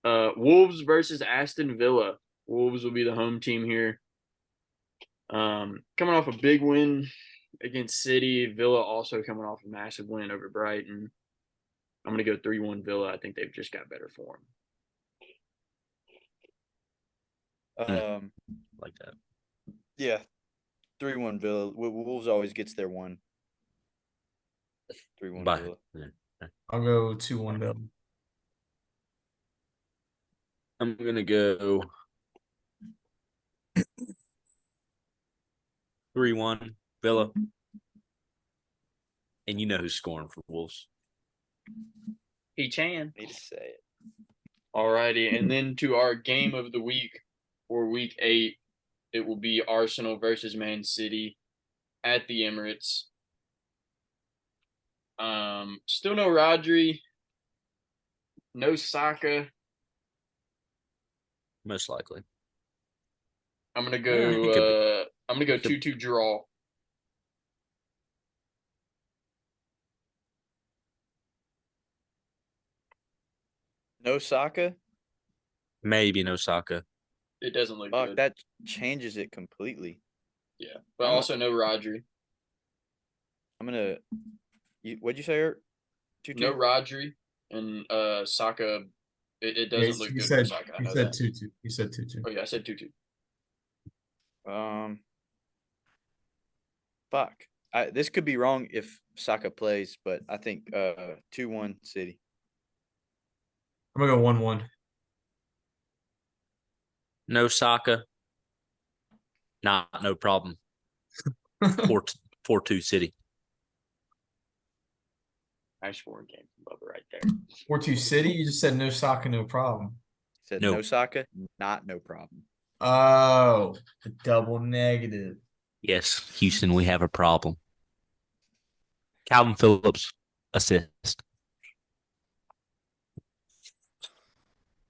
Wolves versus Aston Villa. Wolves will be the home team here. Coming off a big win against City. Villa also coming off a massive win over Brighton. I'm going to go 3-1 Villa. I think they've just got better form. Like that. Yeah, 3-1 Villa. Wolves always gets their one. 3-1 Bye. Villa. Yeah. I'll go 2-1 Bill. I'm going to go 3-1 Villa. And you know who's scoring for Wolves. He Chan. Need to say it. Alrighty, and then to our game of the week for week 8, it will be Arsenal versus Man City at the Emirates. Still no Rodri, no Saka. Most likely. I'm gonna Yeah, go. he could I'm gonna go could- 2-2 draw. No Saka? Maybe no Saka. It doesn't look Fuck, good. that changes it completely. Yeah, but I'm- also no Rodri. I'm gonna. What'd you say? Ert? 2-2? No Rodri and Saka. It doesn't look You good said for Saka. I you know said that. 2-2. You said 2-2. Oh yeah, I said 2-2. Fuck. This could be wrong if Saka plays, but I think 2-1 City. I'm gonna go 1-1. No Saka. No problem. 4-2 City. Nice scoring game from Bubba right there. 4-2 City. You just said no Saka, no problem. Said No. no Saka, no problem. Oh, a double negative. Yes, Houston, we have a problem. Calvin Phillips assist.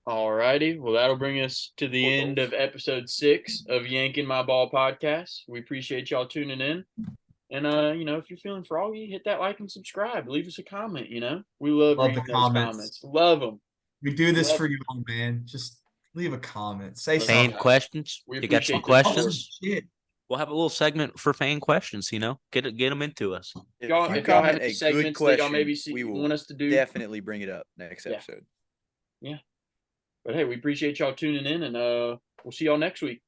Alrighty, well that'll bring us to the end of episode 6 of Yankin My Ball podcast. We appreciate y'all tuning in, and if you're feeling froggy, hit that like and subscribe. Leave us a comment. We love Love reading the those comments. comments. Love them. We do this Love for it. you all, man. Just leave a comment. Say Fan Fan something. questions? We You got some appreciate the questions? Shit. We'll have a little segment for fan questions, Get them into us. If Y'all, you if y'all have comment any a good segments that y'all question, maybe we will want us to do, definitely bring it up next Yeah. episode. but hey, we appreciate y'all tuning in, and we'll see y'all next week.